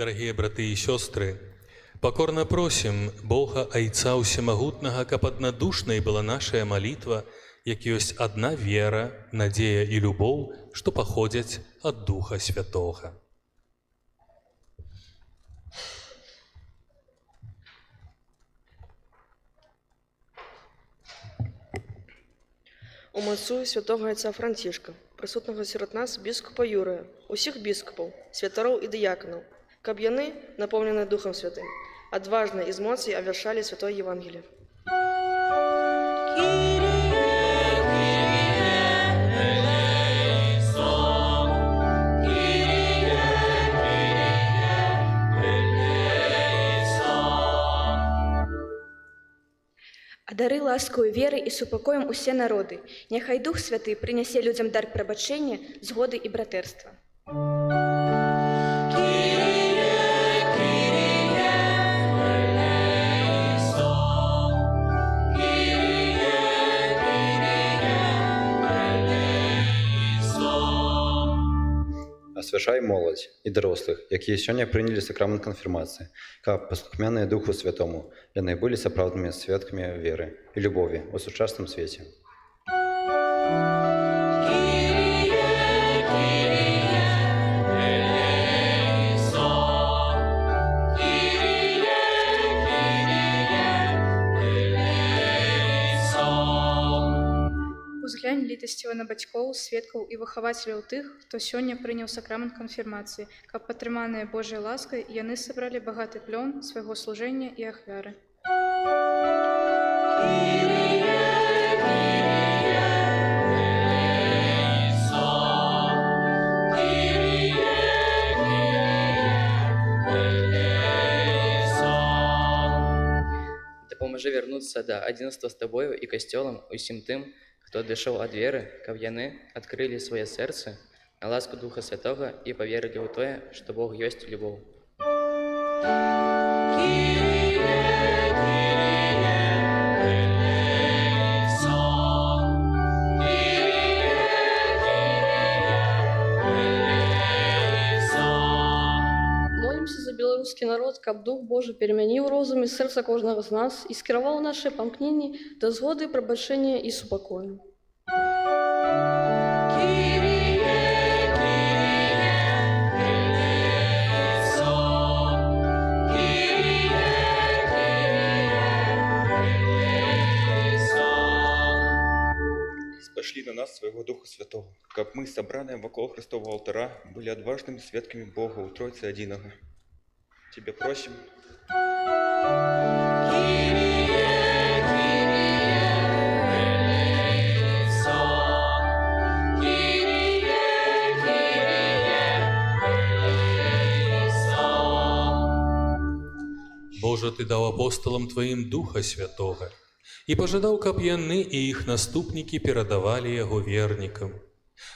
Дорогие браты и сестры, покорно просим Бога Айца Усемагутнага, каб аднадушнай была наша молитва, як ёсць одна вера, надея и любовь, что походят от Духа Святого. Умацую святого отца Францішка, присутнього серед нас біскупа Юрія, усіх біскупів, святаров і дияконів, каб яны, наповнені Духом Святим, отважно і з моці овершали Святое Євангеліє. Дары ласкою веры і супакоем усе народы. Няхай Дух Святы прынясе людзям дар прабачэння, згоды і братэрства. Освяшай моладзь і дарослых, якія сёння прынялі сакрамент канфірмацыі, каб паслухмяныя Духу Святому яны былі сапраўднымі сведкамі веры і любові ў сучасным свеце. Узглянь літасціва на бацькоў, сведкаў і выхавацеляў тых, хто сёння прыняў сакрамент канфірмацыі, каб падтрыманыя Божай ласкай яны сабралі багаты плён свайго служэння і ахвяры. Дапамажы вярнуцца да адзінства з табою і касцёлам усім тым, хто адышоў ад веры, каб яны адкрылі свае сэрцы на ласку Духа Святога і паверылі ў тое, што Бог ёсць любоў. Молімся за беларускі народ, каб Дух Божы перамяніў розум і сэрца кожнага з нас і скіраваў нашы памкненні да згоды, прабачэння і супакою. Спашлі на нас свайго Духа Святого, каб мы, сабраныя вакол Христового алтара, былі адважнымі сведкамі Бога ў Тройцы адзінага. Тебе просим. Боже, Ты даў апостолам Тваім Духа Святога і пажадаў, каб яны і іх наступнікі перадавалі яго вернікам.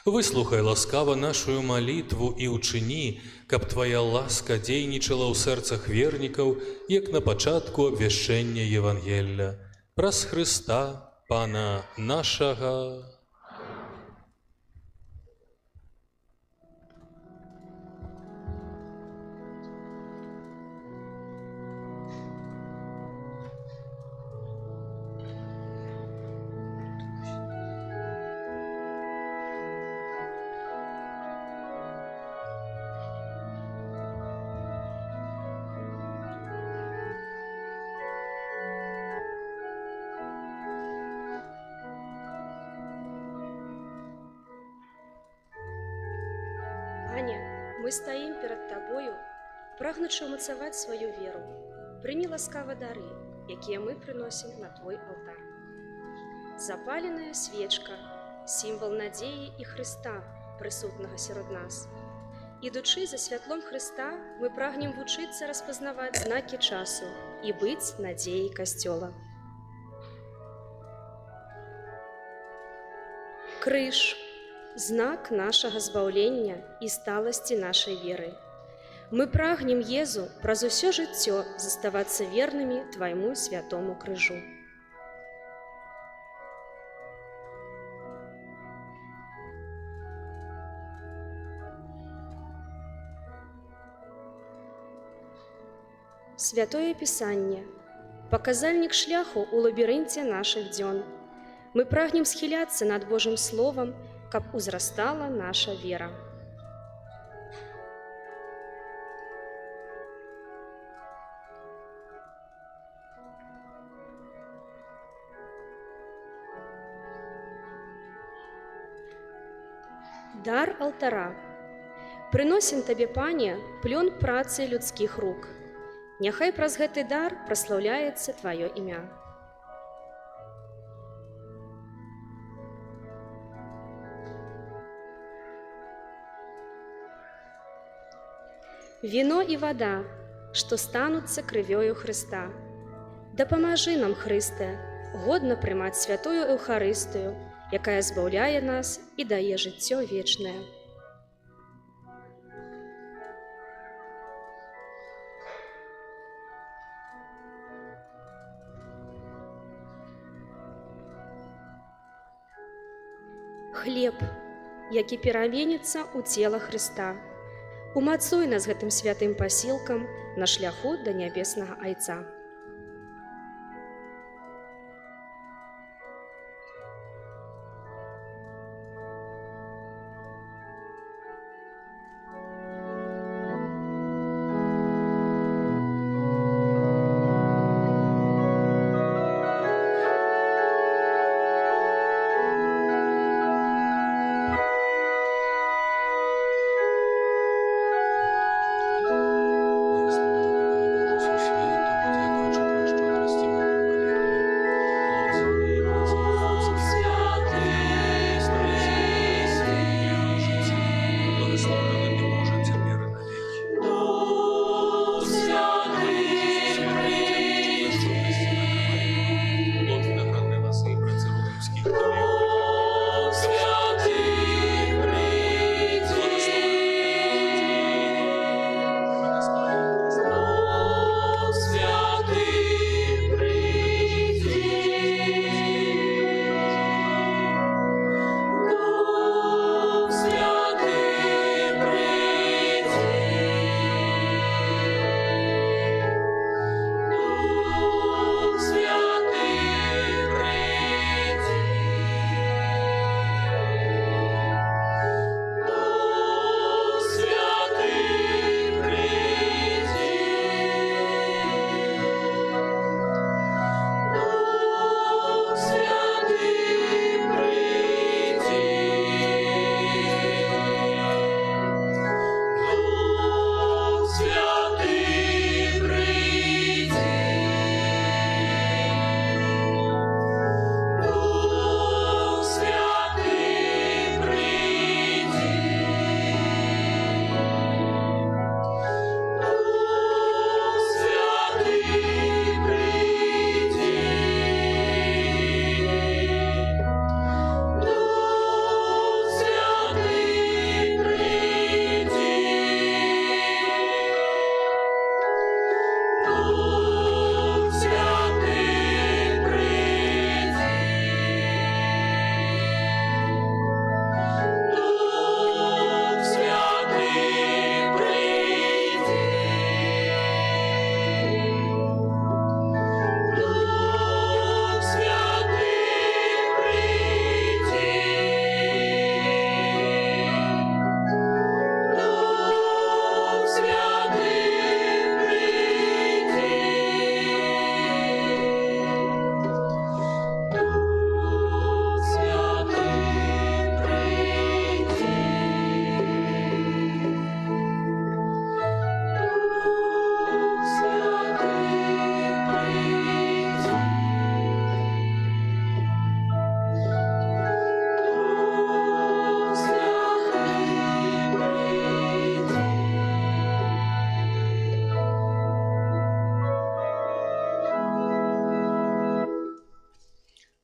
Выслухай ласкава нашую малітву і ўчыні, каб Твая ласка дзейнічала ў сэрцах вернікаў, як на пачатку абвяшчэння Евангелля. Праз Хрыста, Пана нашага. Аня, мы стаім перад Табою, прагнучы ўмацаваць сваю веру. Прыні ласкава дары, якія мы прыносім на Твой алтар. Запаленая свечка, сімвал надзеі і Хрыста, прысутнага сярод нас. Ідучы за святлом Хрыста, мы прагнем вучыцца распазнаваць знакі часу і быць надзеяй касцёла. Крыж – знак нашага збаўлення і сталасці нашай веры. Мы прагнем, Езу, праз усё жыццё заставацца вернымі Твайму святому крыжу. Святое Писание, показальник шляху у лабіринце наших дзён. Мы прагнем схіляцца над Божым Словам, каб узрастала наша вера. Дар алтара. Прыносім табе, Пане, плён працы людскіх рук. Няхай праз гэты дар праслаўляецца тваё імя. Віно і вада, што стануцца крывёю Хрыста. Дапамажы нам, Хрысте, годна прымаць святую Эўхарыстыю, якая збаўляе нас і дае жыццё вечнае. Хлеб, які пераменіцца ў цела Хрыста. Умацуй нас гэтым святым пасілкам на шляху да нябеснага Айца.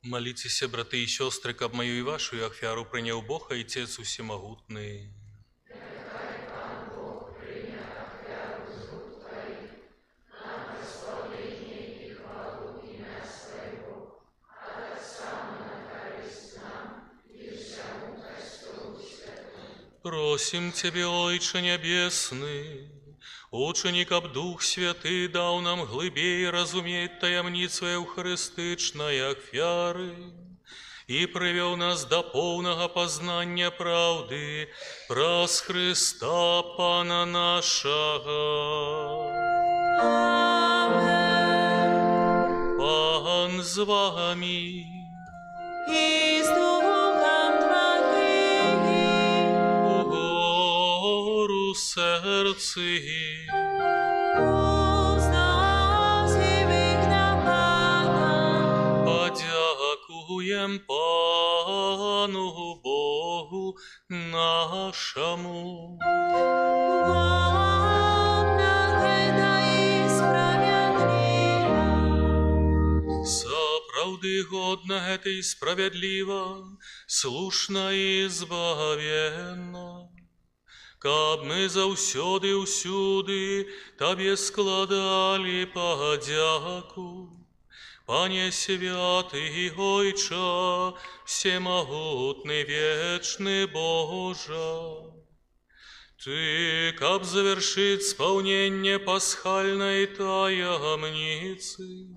Молитесь, браты и сестры, каб мою и вашу ахвяру принял Бог, Отец Всемогутный. Просим Тебя, Отче Небесный, Ученик аб Дух Святый дал нам глыбей разуметь таямницу евхаристычной ахвяры и привел нас до полного познания правды праз Христа Пана нашего. Пан з вами. И с духом Твоим. Угору серці. Подякуєм Пану Богу нашому. Сапраўды годна гэта і справядліва, слушна і збавенна, каб мы заўсёды ўсюды Табе складалі падзяку. Пане святы і Ойча, всемагутны вечны Божа, Ты, каб завершыць спаўненне пасхальнай таямніцы,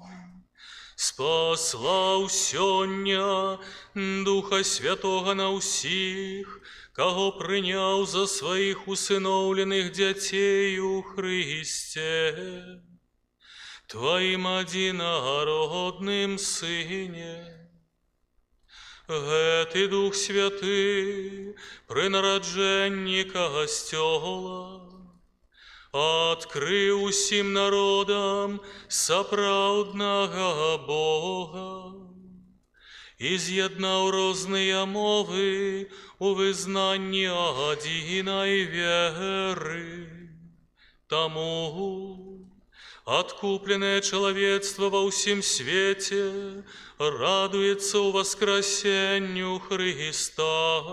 спаслаў сёння Духа Святога на ўсіх, каго прыняў за сваіх усыноўленых дзяцей у Христе, Тваім адзінародным Сыне. Гэты Дух Святы пры нараджэнні касцёла адкрыў усім народам сапраўднага Бога і з'яднаў розныя мовы у вызнанні адзінай веры. Таму откупленное чалавецтва ва ўсім свеце радуецца ў воскресенню Христа,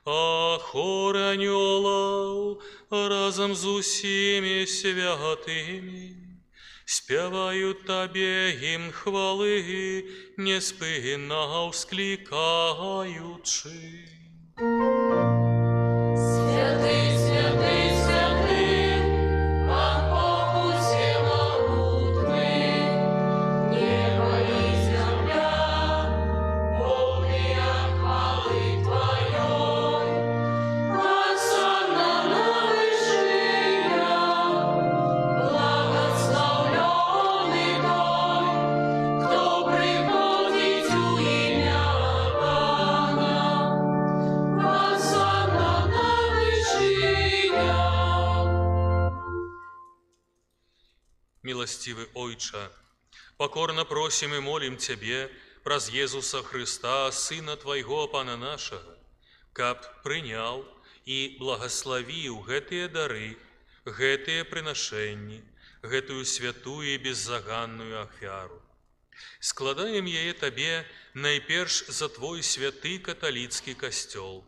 а хор анёлаў разам з усімі святымі спяваюць Табе гімн хвалы, неспынна ўсклікаючы. Святый, святый, святый, Пан Бог всемогутный, небо и земля полны хвалы Твоей. Осанна на вышинях, благословленный Той, кто приходит у имя Пана. Осанна на вышинях. Милостивый Ойча, покорно просим и молим Тебе праз Езуса Христа, Сына Твайго, Пана нашага, каб прыняў і благословіў гэтыя дары, гэтыя прынашэнні, гэтую святую і беззаганную ахвяру. Складаем яе Табе найперш за Твой святы каталіцкі касцёл.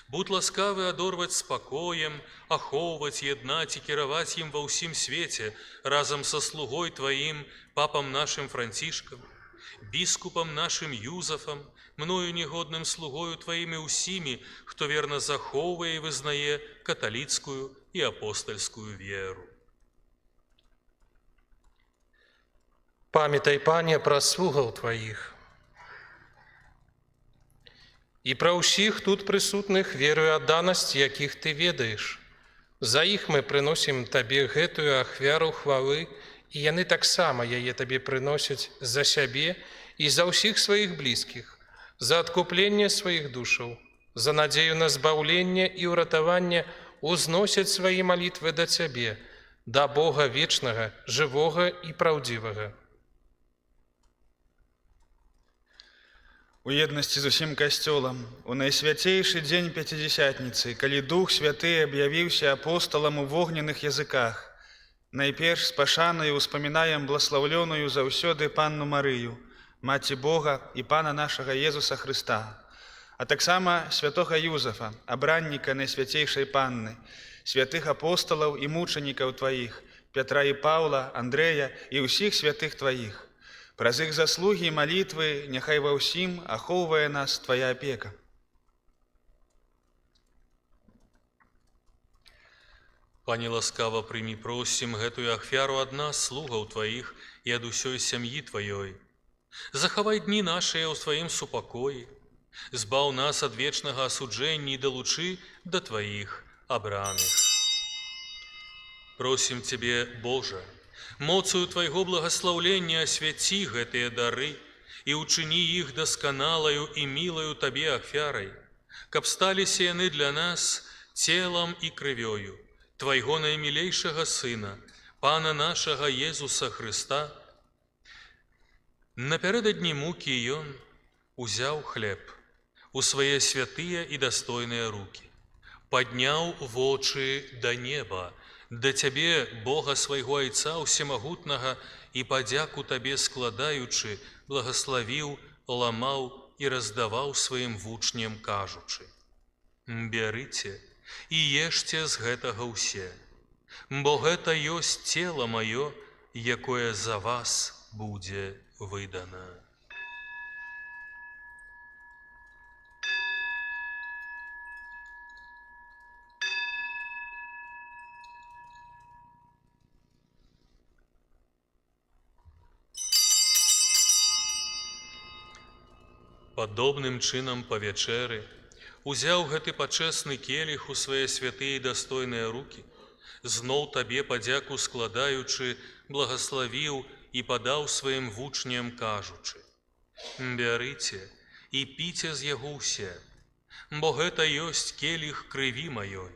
Будь ласкавы адорваць спакоем, ахоўваць, яднаць і кіраваць ім ва ўсім свеце разам са слугой Тваім, папам нашым Францішкам, біскупам нашым Юзафам, мною негодным слугою Тваім і ўсімі, хто верна захоўвае і вызнае каталіцкую і апостальскую веру. Памятай, Пане, пра слугаў Тваіх і пра ўсіх тут прысутных веру і адданасць, якіх Ты ведаеш. За іх мы прыносім Табе гэтую ахвяру хвалы, і яны таксама яе Табе прыносяць за сябе і за ўсіх сваіх блізкіх, за адкупленне сваіх душаў, за надзею на збаўленне і ўратаванне узносяць свае малітвы да Цябе, да Бога вечнага, жывога і праўдзівага. У еднасці з усім касцёлам, у найсвяцейшы дзень Пяцідзясятніцы, калі Дух Святы аб'явіўся апосталам у вогненных языках, найперш з пашанаю успамінаем бласлаўлёную заўсёды Панну Марыю, Маці Бога і Пана нашага Езуса Христа, а таксама святога Юзафа, абранніка найсвяцейшай Панны, святых апосталаў і мучанікаў Тваіх, Пятра і Паўла, Андрэя і ўсіх святых Тваіх. Праз іх заслугі і малітвы няхай ва ўсім ахоўвае нас Твая апека. Пане ласкава прыmi, просім гэтую ахвяру ад нас, слугаў Тваіх, і ад усёй сям'і Тваёй. Захавай дні нашыя ў Тваім супакоі, збаў нас ад вечнага асуджэння і далучы да Тваіх абраных. Просім Цябе, Божа, моцаю Твайго благаслаўлення асвяці гэтыя дары і ўчыні іх дасканалаю і мілаю Табе ахвярай, каб сталіся яны для нас целам і крывёю Твайго наймілейшага Сына, Пана нашага Езуса Хрыста. Напярэдадні мукі Ён узяў хлеб у свае святыя і дастойныя рукі, падняў вочы да неба, да Цябе, Бога свайго Айца Усемагутнага, і падзяку Табе складаючы, благаславіў, ламаў і раздаваў сваім вучням, кажучы: «Бярыце і ешце з гэтага ўсе, бо гэта ёсць цела маё, якое за вас будзе выдана». Падобным чынам па вячэры узяў гэты пачэсны келіх у свае святыя і дастойныя рукі, зноў Табе падзяку складаючы, благаславіў і падаў сваім вучням, кажучы: «Бярыце і піце з яго ўсе, бо гэта ёсць келіх крыві маёй,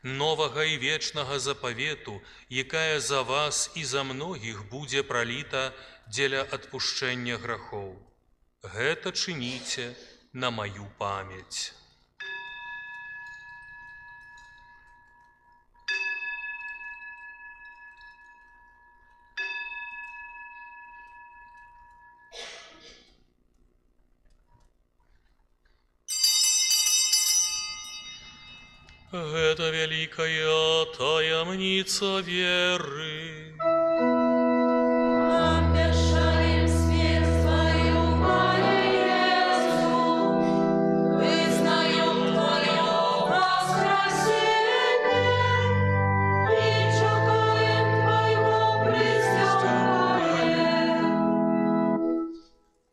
новага і вечнага запавету, якая за вас і за многіх будзе праліта дзеля адпушчэння грахоў. Гэта чыніце на маю памяць». Гэта вялікая таямніца веры. Обвешаем свет свою, Пане Иису, вызнаем Твое воскресение и чекаем Твоего преступления.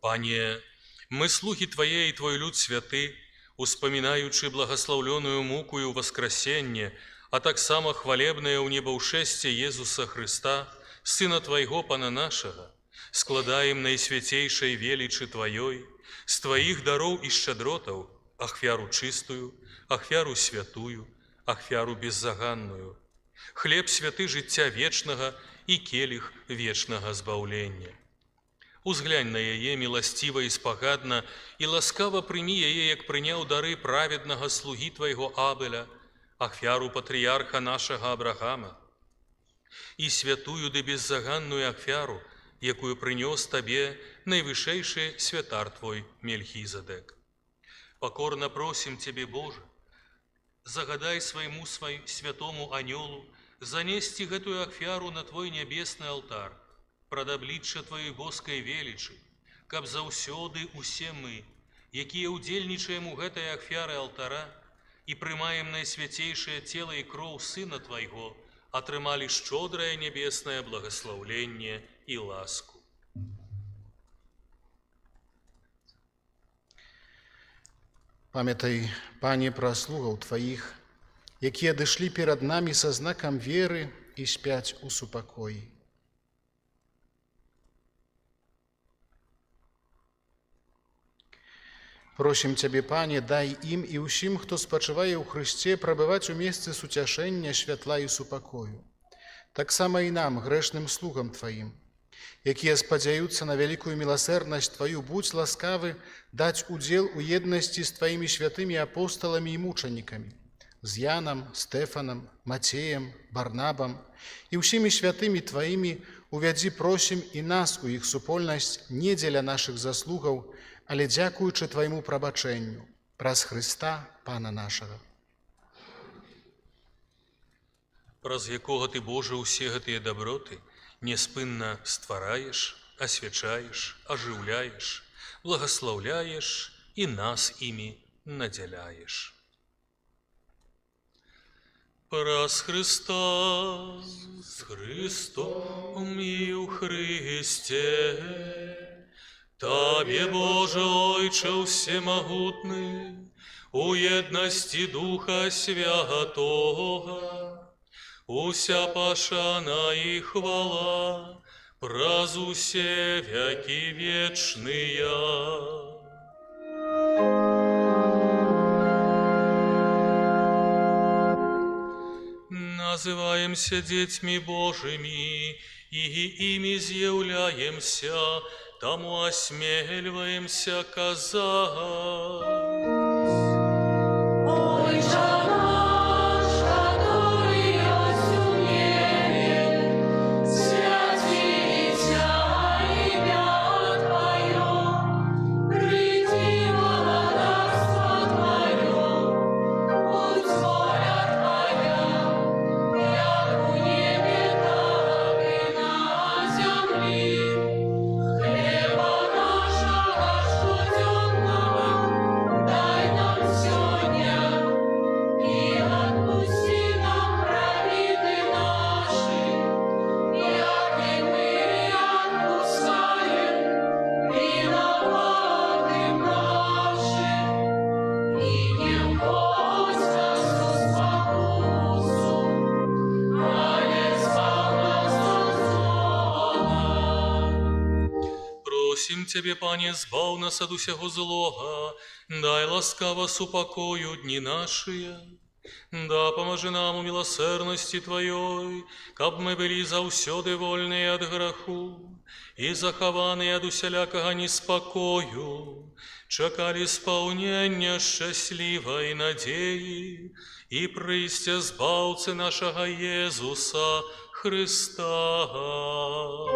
Пане, мы слуги Твои и Твой люд святы, успамінаючы благаслаўлёную муку і воскресенне, а таксама хвалебнае ў небаўшэсце Езуса Хрыста, Сына Твайго, Пана нашага, складаем найсвяцейшай велічы Тваёй, з Тваіх дароў і шчадротаў, ахвяру чыстую, ахвяру святую, ахвяру беззаганную, хлеб святы жыцця вечнага і келіх вечнага збаўлення. Узглянь на яе міласціва і спагадна і ласкава прымі яе, як прыняў дары праведнага слугі Твайго Абеля, ахвяру патрыярха нашага Абрахама, і святую ды беззаганную ахвяру, якую прынёс Табе найвышэйшы святар Твой Мельхізадек. Покорна просім Цябе, Божа, загадай свайму святому анёлу занесці гэтую ахвяру на Твой нябесны алтар, прад аблічча Твоей боскай велічы, каб заўсёды усе мы, якія ўдзельнічаем у гэтай ахвяры алтара і прымаем найсвяцейшае цела і кроў Сына Твайго, атрымалі шчодрае нябеснае благаслаўленне і ласку. Памятай, Пане, пра слугаў Тваіх, якія адышлі перад намі са знакам веры і спяць у супакоі. Просім Цябе, Пане, дай ім і ўсім, хто спачывае ў Хрысце, прабываць у месцы суцяшэння, святла і супакою. Таксама і нам, грэшным слугам Тваім, якія спадзяюцца на вялікую міласэрнасць Тваю, будзь ласкавы даць удзел у еднасці з Тваімі святымі апосталамі і мучанікамі, з Янам, Стэфанам, Мацеем, Барнабам і ўсімі святымі Тваімі увядзі, просім, і нас у іх супольнасць не дзеля нашых заслугаў, але дзякуючы Твайму прабачэнню, праз Хрыста, Пана нашага. Праз якога Ты, Божа, усе гэтыя даброты няспынна ствараеш, асвячаеш, ажыўляеш, благаслаўляеш і нас імі надзяляеш. Праз Христа, с Христом и у Христе, Табе, Боже, Ойче всемогутный, у едности Духа Святого, уся пашана и хвала, праз усе веки вечные. Называемся детьми Божьими, и ими изъявляемся, тому осмеливаемся казать. Ойче наш, который есть у небе, святится имя Твое, приди владарство Твое, будь воля Твоя, як у небе, так и на земле. Хлеба нашего ежедневного дай нам сегодня, и отпусти нам провины наши, як и мы отпускаем виноватым нашим, и не вводь нас в спокусу, але избавь нас от злого. Просим Тебе, Пане, збав нас от усього злога, дай ласкаво супокою дни наши, да поможи нам у милосердности Твоей, каб мы были заусёды вольные от греху и захованные от усялякого неспокою, чекали исполнения счастливой надеи и пристя збавцы нашего Иисуса Христа. О,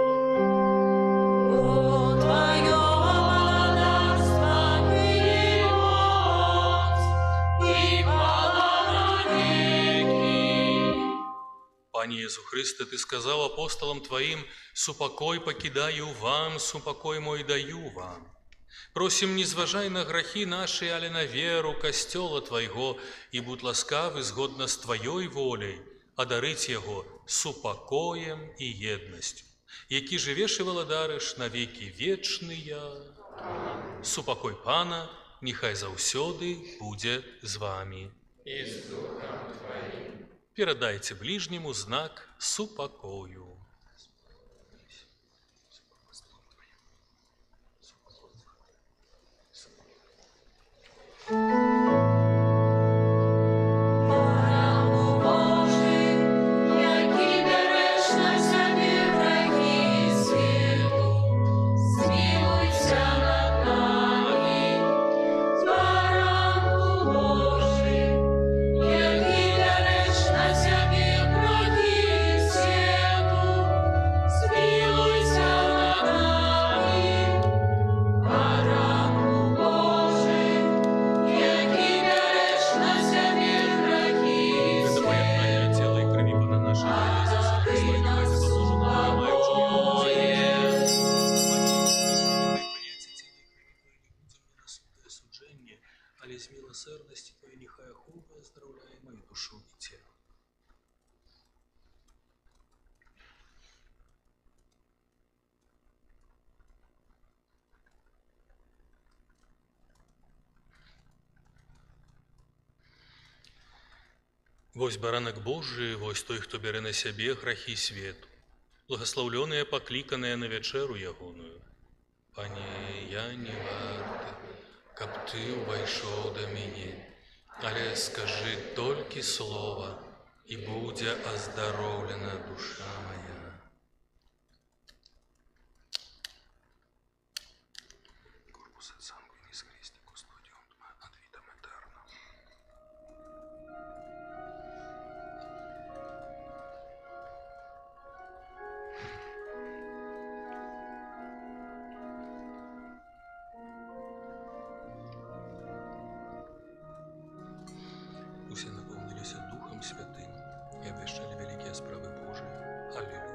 Твое владарство и моц, и хвала навеки. Пане Иисус Христе, Ты сказал апостолам Твоим: «Супокой покидаю вам, супокой мой даю вам». Просим, не зважай на грехи наши, але на веру костела Твоего, и будь ласкавы згодно с Твоей волей, одарить его супокоем и едностью, які живеш і владариш на веки вечные. Супокой Пана, нехай заўсёды будзе з вами. И с Духом Твоим. Передайте ближнему знак супокою. Богу Божий, який береш на собі грехи світу, змилуйся над нами. Богу Божий, який береш на собі грехи світу, змилуйся над нами. Богу Божий, який береш на собі грехи Это поєднання тіла і крові Пана нашого Ісуса Христа, і нехай це заслужено приймаючи його за судження, але з милосердості Твоєї нехай охопи оздоровляє мою душу і тіло. Вось баранак Божий, вось той, хто бере на сябе грахі свету, благословленные, покликанные на вечеру ягоную. Пане, я не варты, каб ты увайшоў да мяне, але скажи толькі слова, і будзе аздароўлена душа моя. Corpus et sanguinis Christi custodium ad vitam aeternam. Усе наполнились Духом Святым и обещали великие справы Божии. Аллилуйя.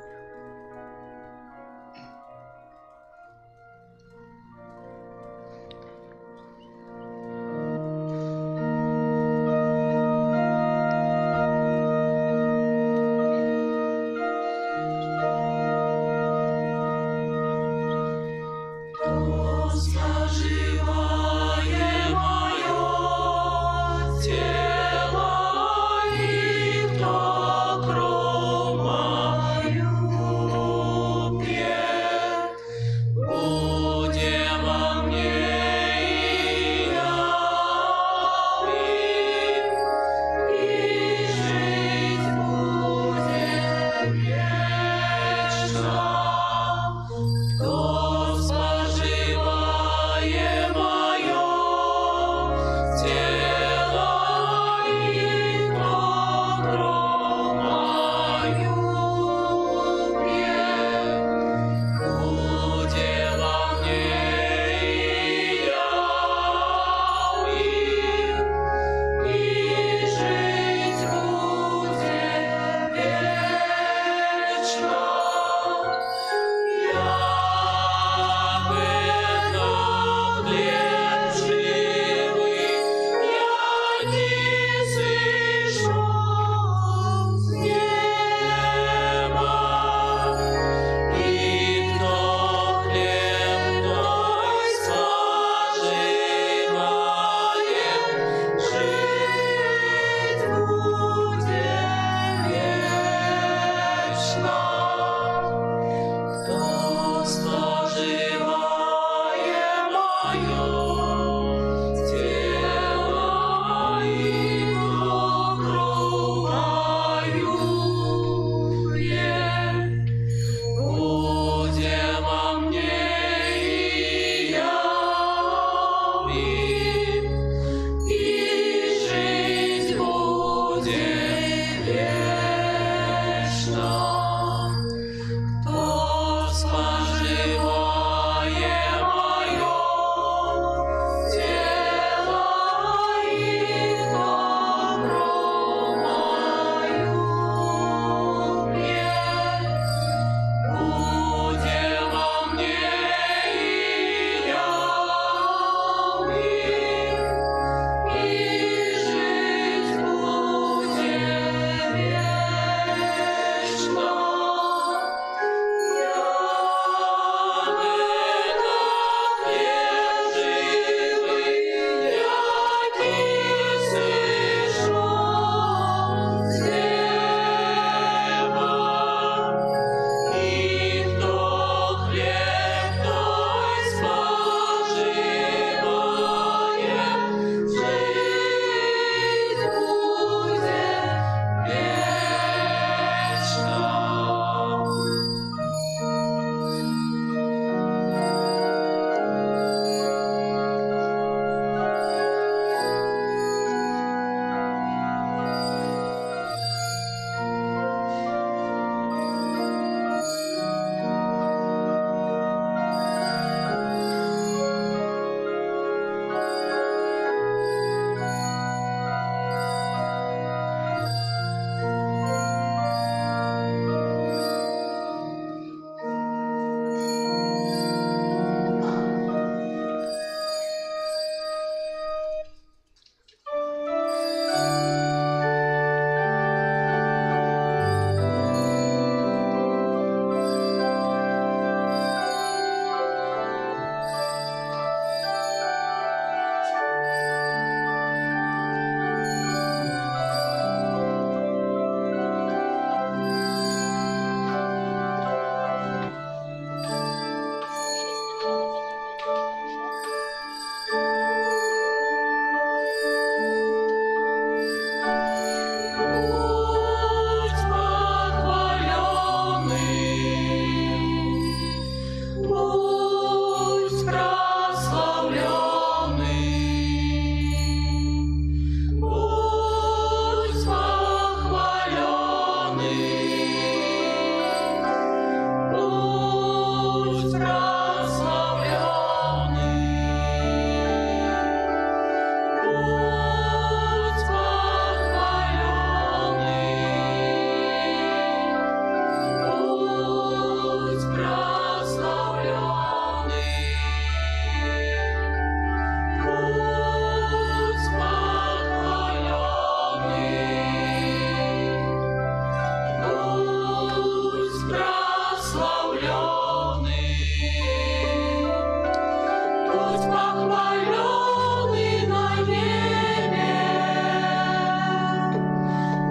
Будь похваленный на небе,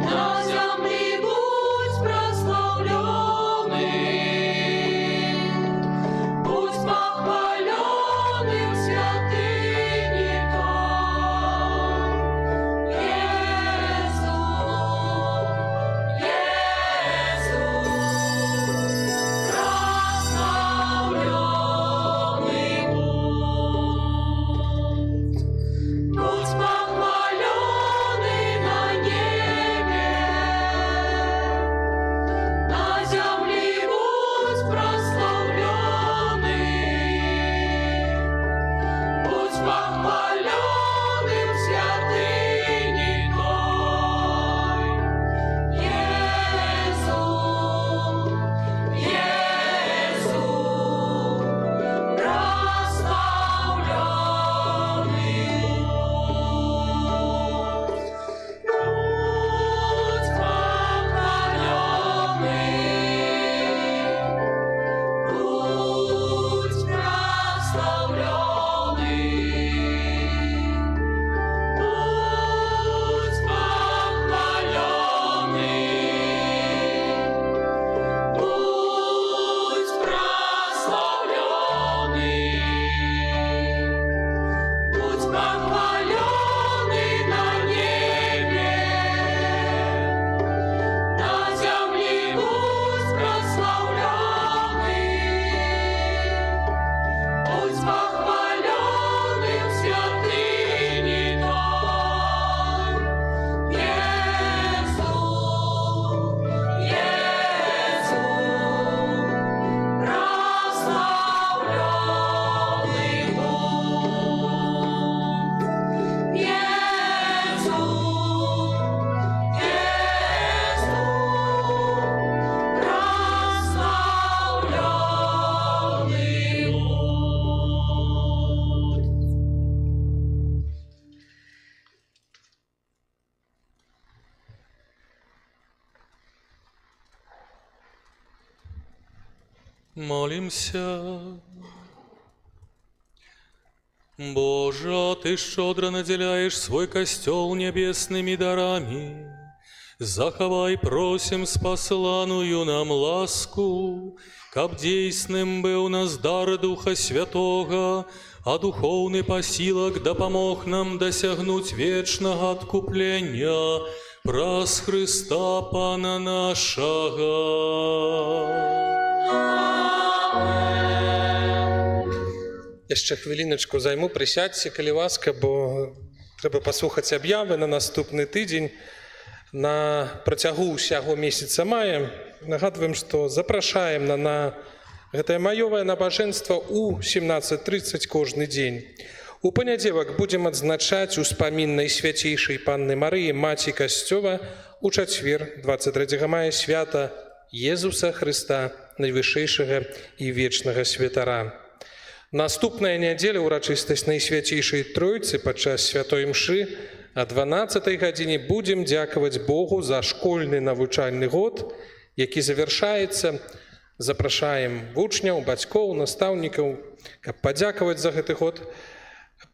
на земле будь прославленный. Будь похваленным в святыне Той. Будь похваленный на небе, на земле будь прославленный. Будь похваленным в святыне Той. Будь похваленный на небе, на земле будь прославленный. Будь похваленный в святыне Той. Молимся. Боже, Ты щедро наделяешь свой костел небесными дарами. Заховай, просим, спасланую нам ласку, каб дейсным был нас дар Духа Святого, а духовный посилок да помог нам досягнуть вечного откупления праз Христа Пана нашего. Яшчэ хвіліначку займу, присядьце, калі ласка, бо трэба паслухаць аб'явы на наступны тыдзень. На працягу ўсяго месяца мая нагадваем, што запрашаем на гэтае маёвае набажэнства ў 17:30 кожны дзень. У панядзелак будзем адзначаць успамін Найсвяцейшай Панны Марыі, маці Касцёла, у чацвер, 23 мая, свята Езуса Хрыста, найвышэйшага і вечнага святара. Наступная нядзеля ўрачыстасць Найсвяцейшай Тройцы падчас святой імшы а 12 гадзіне будзем дзякаваць Богу за школьны навучальны год, які завяршаецца. Запрашаем вучняў, бацькоў, настаўнікаў, каб падзякаваць за гэты год.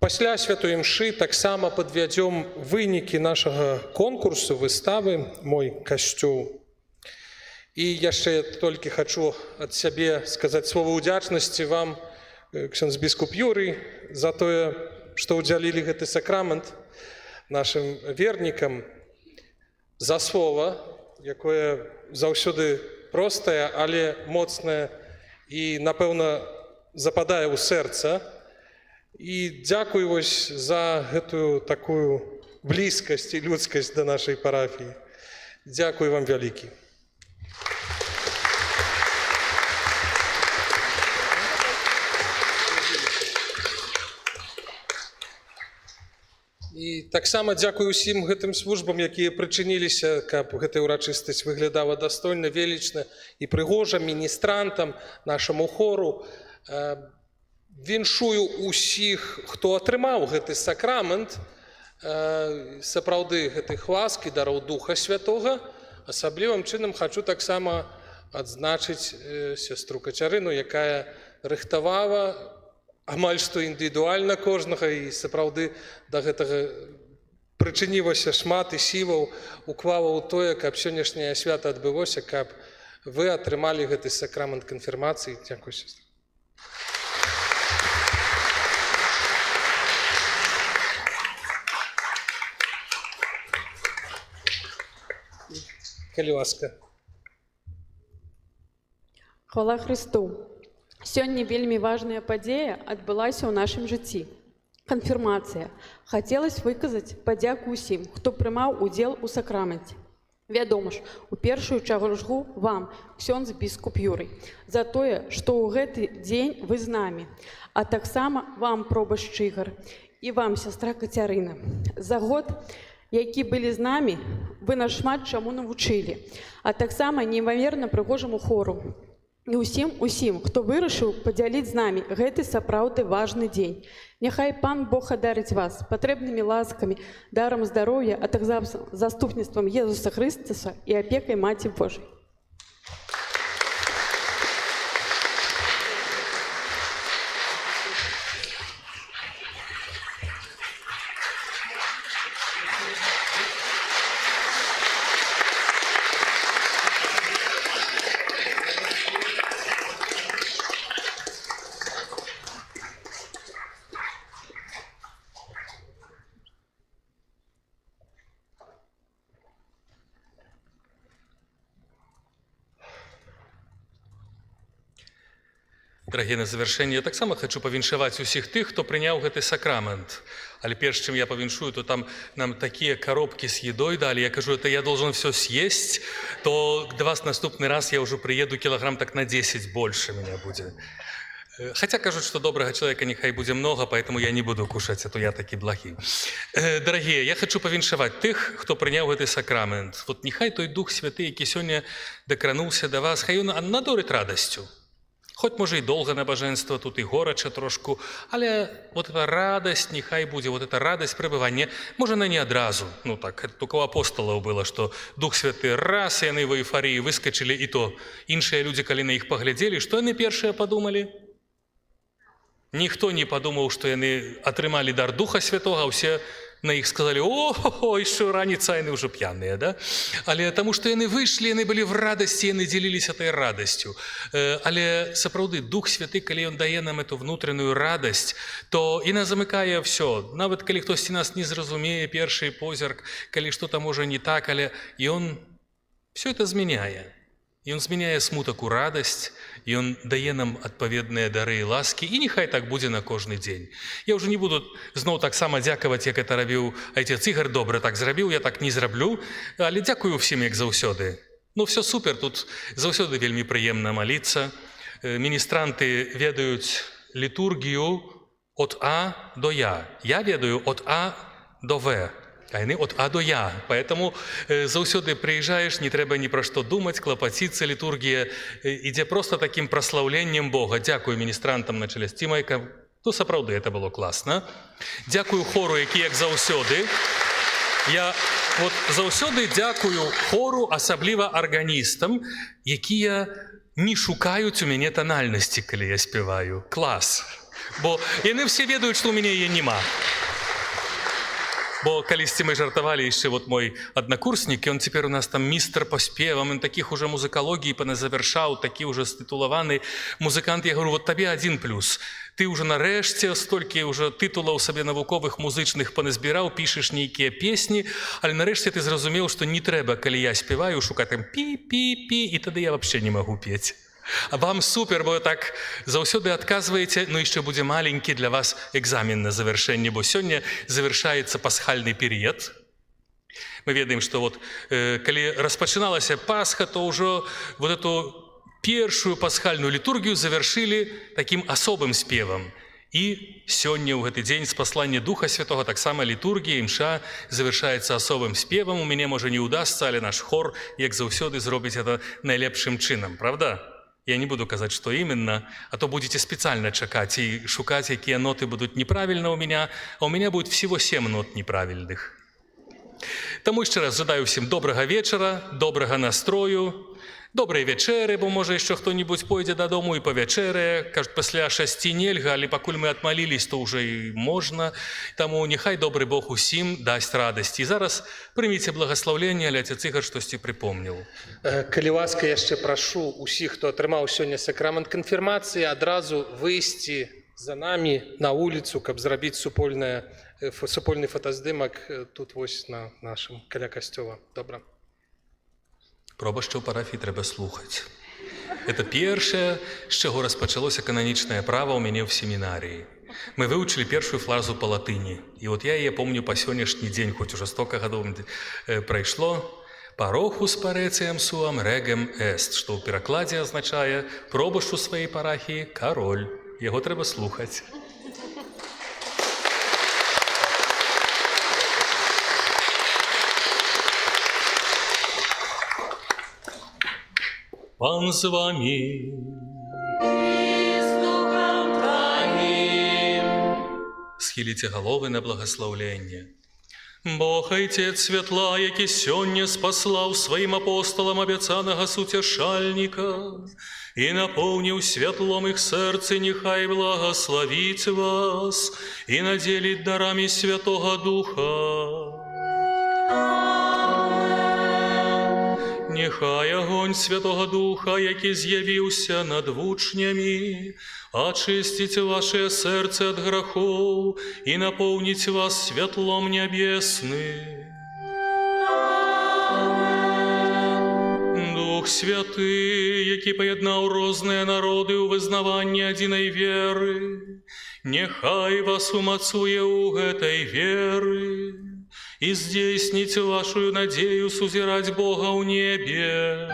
Пасля святой імшы таксама падвядзём вынікі нашага конкурсу выставы «Мой касцёл». І яшчэ толькі хачу ад сябе сказаць слова ўдзячнасці вам, ксёндз біскуп Юрый, за тое, што ўдзялілі гэты сакрамент нашим вернікам, за слова, якое заўсёды простае, але моцнае і, напэўна, западае ў сэрца. І дзякую вось за гэтую такую блізкасць і людскасць да нашай парафіі. Дзякую вам вялікі. І таксама дзякую ўсім гэтым службам, якія прычыніліся, каб гэтая ўрачыстасць выглядала дастойна, велічна і прыгожа, міністрантам, нашаму хору. Віншую ўсіх, хто атрымаў гэты сакрамент, сапраўды гэтых ласк і дароў Духа Святога. Асаблівым чынам хачу таксама адзначыць сястру Кацярыну, якая рыхтавала амаль што індывідуальна кожнага і сапраўды да гэтага прычынілася шмат і сілаў, уклала ў тое, каб сённяшняе свята адбылося, каб вы атрымалі гэты сакрамент канфірмацыі. Дзякуй, сястра. Калі ласка. Хвала Христу! Сёння вельмі важная падзея адбылася ў нашым жыцці. Канфірмацыя. Хацелася выказаць падзяку ўсім, хто прымаў удзел у сакраменце. Вядома ж, у першую чаргу вам, ксёндз біскуп Юрый, за тое, што ў гэты дзень вы з намі, а таксама вам, пробашч Ігар, і вам, сястра Кацярына. За год, які былі з намі, вы нас шмат чаму навучылі, а таксама неймаверна прыгожаму хору. І усім, хто вырашыў падзяліць з намі гэты сапраўды важны дзень. Няхай Пан Бог адарыць вас патрэбнымі ласкамі, дарам здароўя, а таксама заступніцтвам Езуса Хрыстуса і апекай Маці Божай. Дарагія, на завяршэнне я таксама хачу павіншаваць усіх тых, хто прыняў гэты сакрамент. Але перш чым я павіншую, то там нам такія коробкі с едой далі. Я кажу, это я должен все съесть, то до вас наступны раз я ўжо прыеду кілаграм так на 10 больше меня будзе. Хотя кажуць, што добрага чалавека няхай будзе многа, поэтому я не буду кушаць, а то я такі благі. Дарагія, я хачу павіншаваць тых, хто прыняў гэты сакрамент. Вот няхай той Дух Святы, які сёння дакрануўся да вас, хай ён надорыць радасцю. Хоць, можа, і доўга набажэнства, тут і горача трошку, але вот эта радасць, няхай будзе, вот эта радасць пребывання, можа, она не адразу. Ну так, только у апостолаў было, што Дух Святы раз, і яны в эйфарыі выскачылі, і то іншыя людзі, калі на іх паглядзелі, што яны першыя падумалі? Ніхто не падумаў, што яны атрымалі дар Духа Святога, а ўсе на іх сказалі, о, еще раніца, яны ўжо п'яныя, да? Але таму, што яны выйшлі, яны былі в радасці, яны дзеліліся этой радасцю. Але сапраўды, Дух Святы, калі ён дае нам эту внутреннюю радасць, то і нас замыкае все. Нават калі хтосьці нас не зразумее, першы позірк, калі што-то можа не так, але ён все это змяняе. Ён змяняе смутак у радасць, ён дае нам адпаведныя дары і ласкі, і няхай так будзе на кожны дзень. Я ўжо не буду зноў таксама дзякаваць, як это рабіў айцец Ігар, добра так зрабіў, я так не зраблю, але дзякую ўсім, як заўсёды. Ну, все супер, тут заўсёды вельмі прыемна маліцца. Міністранты ведаюць літургію от А до Я. Я ведаю от А до В. А яны от А до Я. Поэтому заўсёды прыязджаеш, не трэба ні пра што думаць, клапаціцца, літургія ідзе проста такім праслаўленнем Бога. Дзякую міністрантам на чале з Цімайка. То сапраўды это было класна. Дзякую хору, які як заўсёды. Я вот заўсёды дзякую хору, асабліва арганістам, якія не шукаюць у мяне танальнасці, калі я спяваю. Клас. Бо яны все ведаюць, што ў мяне яе нема. Бо калісьці мы жартавалі, яшчэ вот мой аднакурснік, ён цяпер у нас там містр па спевам, ён такіх уже музыкалогій паназавяршаў, такі уже стытулаваны музыкант. Я говорю, вот табе 1+. Ты уже нарэшце столькі уже тытулаў сабе навуковых музычных паназбіраў, пішаш нейкія песні, але нарэшце ты зразумеў, што не трэба, калі я спяваю, шукаць там пі-пі-пі, і тады я вообще не магу пець. А вам супер, бо так заўсёды адказваеце, ну яшчэ будзе маленькі для вас экзамен на завяршэнне, бо сёння завяршаецца пасхальны перыяд. Мы ведаем, што вот калі распачыналася Пасха, то ўжо вот эту першую пасхальную літургію завяршылі такім асобым спевам. І сёння ў гэты дзень з паслання Духа Святога таксама літургія, імша завяршаецца асобым спевам. У мяне можа не ўдасца, але наш хор, як заўсёды, зробіць это найлепшым чынам, правда? Я не буду казаць, што іменно, а то будете специально чакаць і шукаць, якія ноты будуць неправільна у меня, а у меня будет всего 7 нот неправільных. Таму яшчэ раз жадаю всім добрага вечара, добрага настрою. Добрай вячэры, бо можа яшчэ хто-нибудь пойдзе дадому і павячэрае. Кажуць, пасля 6 нельга, але пакуль мы адмалілись, то ўжо і можна. Таму няхай добры Бог усім дасць радасць. І зараз прыміце благаслаўленне, але Отец Ігар штосьці прыпомніў. Калі ласка, яшчэ прашу усіх, хто атрымаў сёння сакрамент канфірмацыі, адразу выйсці за намі на вуліцу, каб зрабіць супольны фотаздымак тут вось на нашым каля касцёла. Добра. Пробашчаў парафіі трэба слухаць. Это першае, з чаго распачалося кананічнае права ў мяне ў семінарыі. Мы вывучылі першую фразу па латыні. І от я яе помню па сённяшні дзень, хоць ужо 100 гадоў прайшло. «Парохус парэцыям суам рэгем эст», што ў перакладзе азначае «пробашч у сваёй парафіі кароль». Яго трэба слухаць. Пан з вами. Схіліце галовы на благаслаўленне. Бог Айцец святла, які сёння спаслаў сваім апосталам абяцанага суцяшальніка і напоўніў святлом іх сэрцы, няхай благаславіць вас і надзеліць дарамі Святога Духа. Нехай агонь Святого Духа, які з'явіўся над вучнямі, ачысціць вашыя сэрцы ад грахоў і напоўніць вас святлом нябесным. Дух Святы, які паяднаў розныя народы ў вызнаванні адзінай веры, няхай вас умацуе ў гэтай веры і здзейсніць вашую надзею сузіраць Бога ў небе.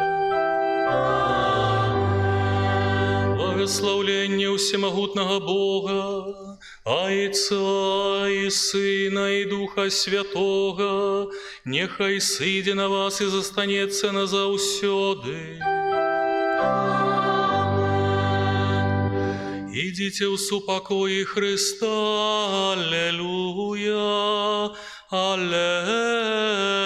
Благаслаўленне ўсемагутнага Бога, Айца і Сына і Духа Святога, няхай сыдзе на вас і застанецца назаўсёды. Ідзіце ў супакоі Хрыста, алелуя, алелуя.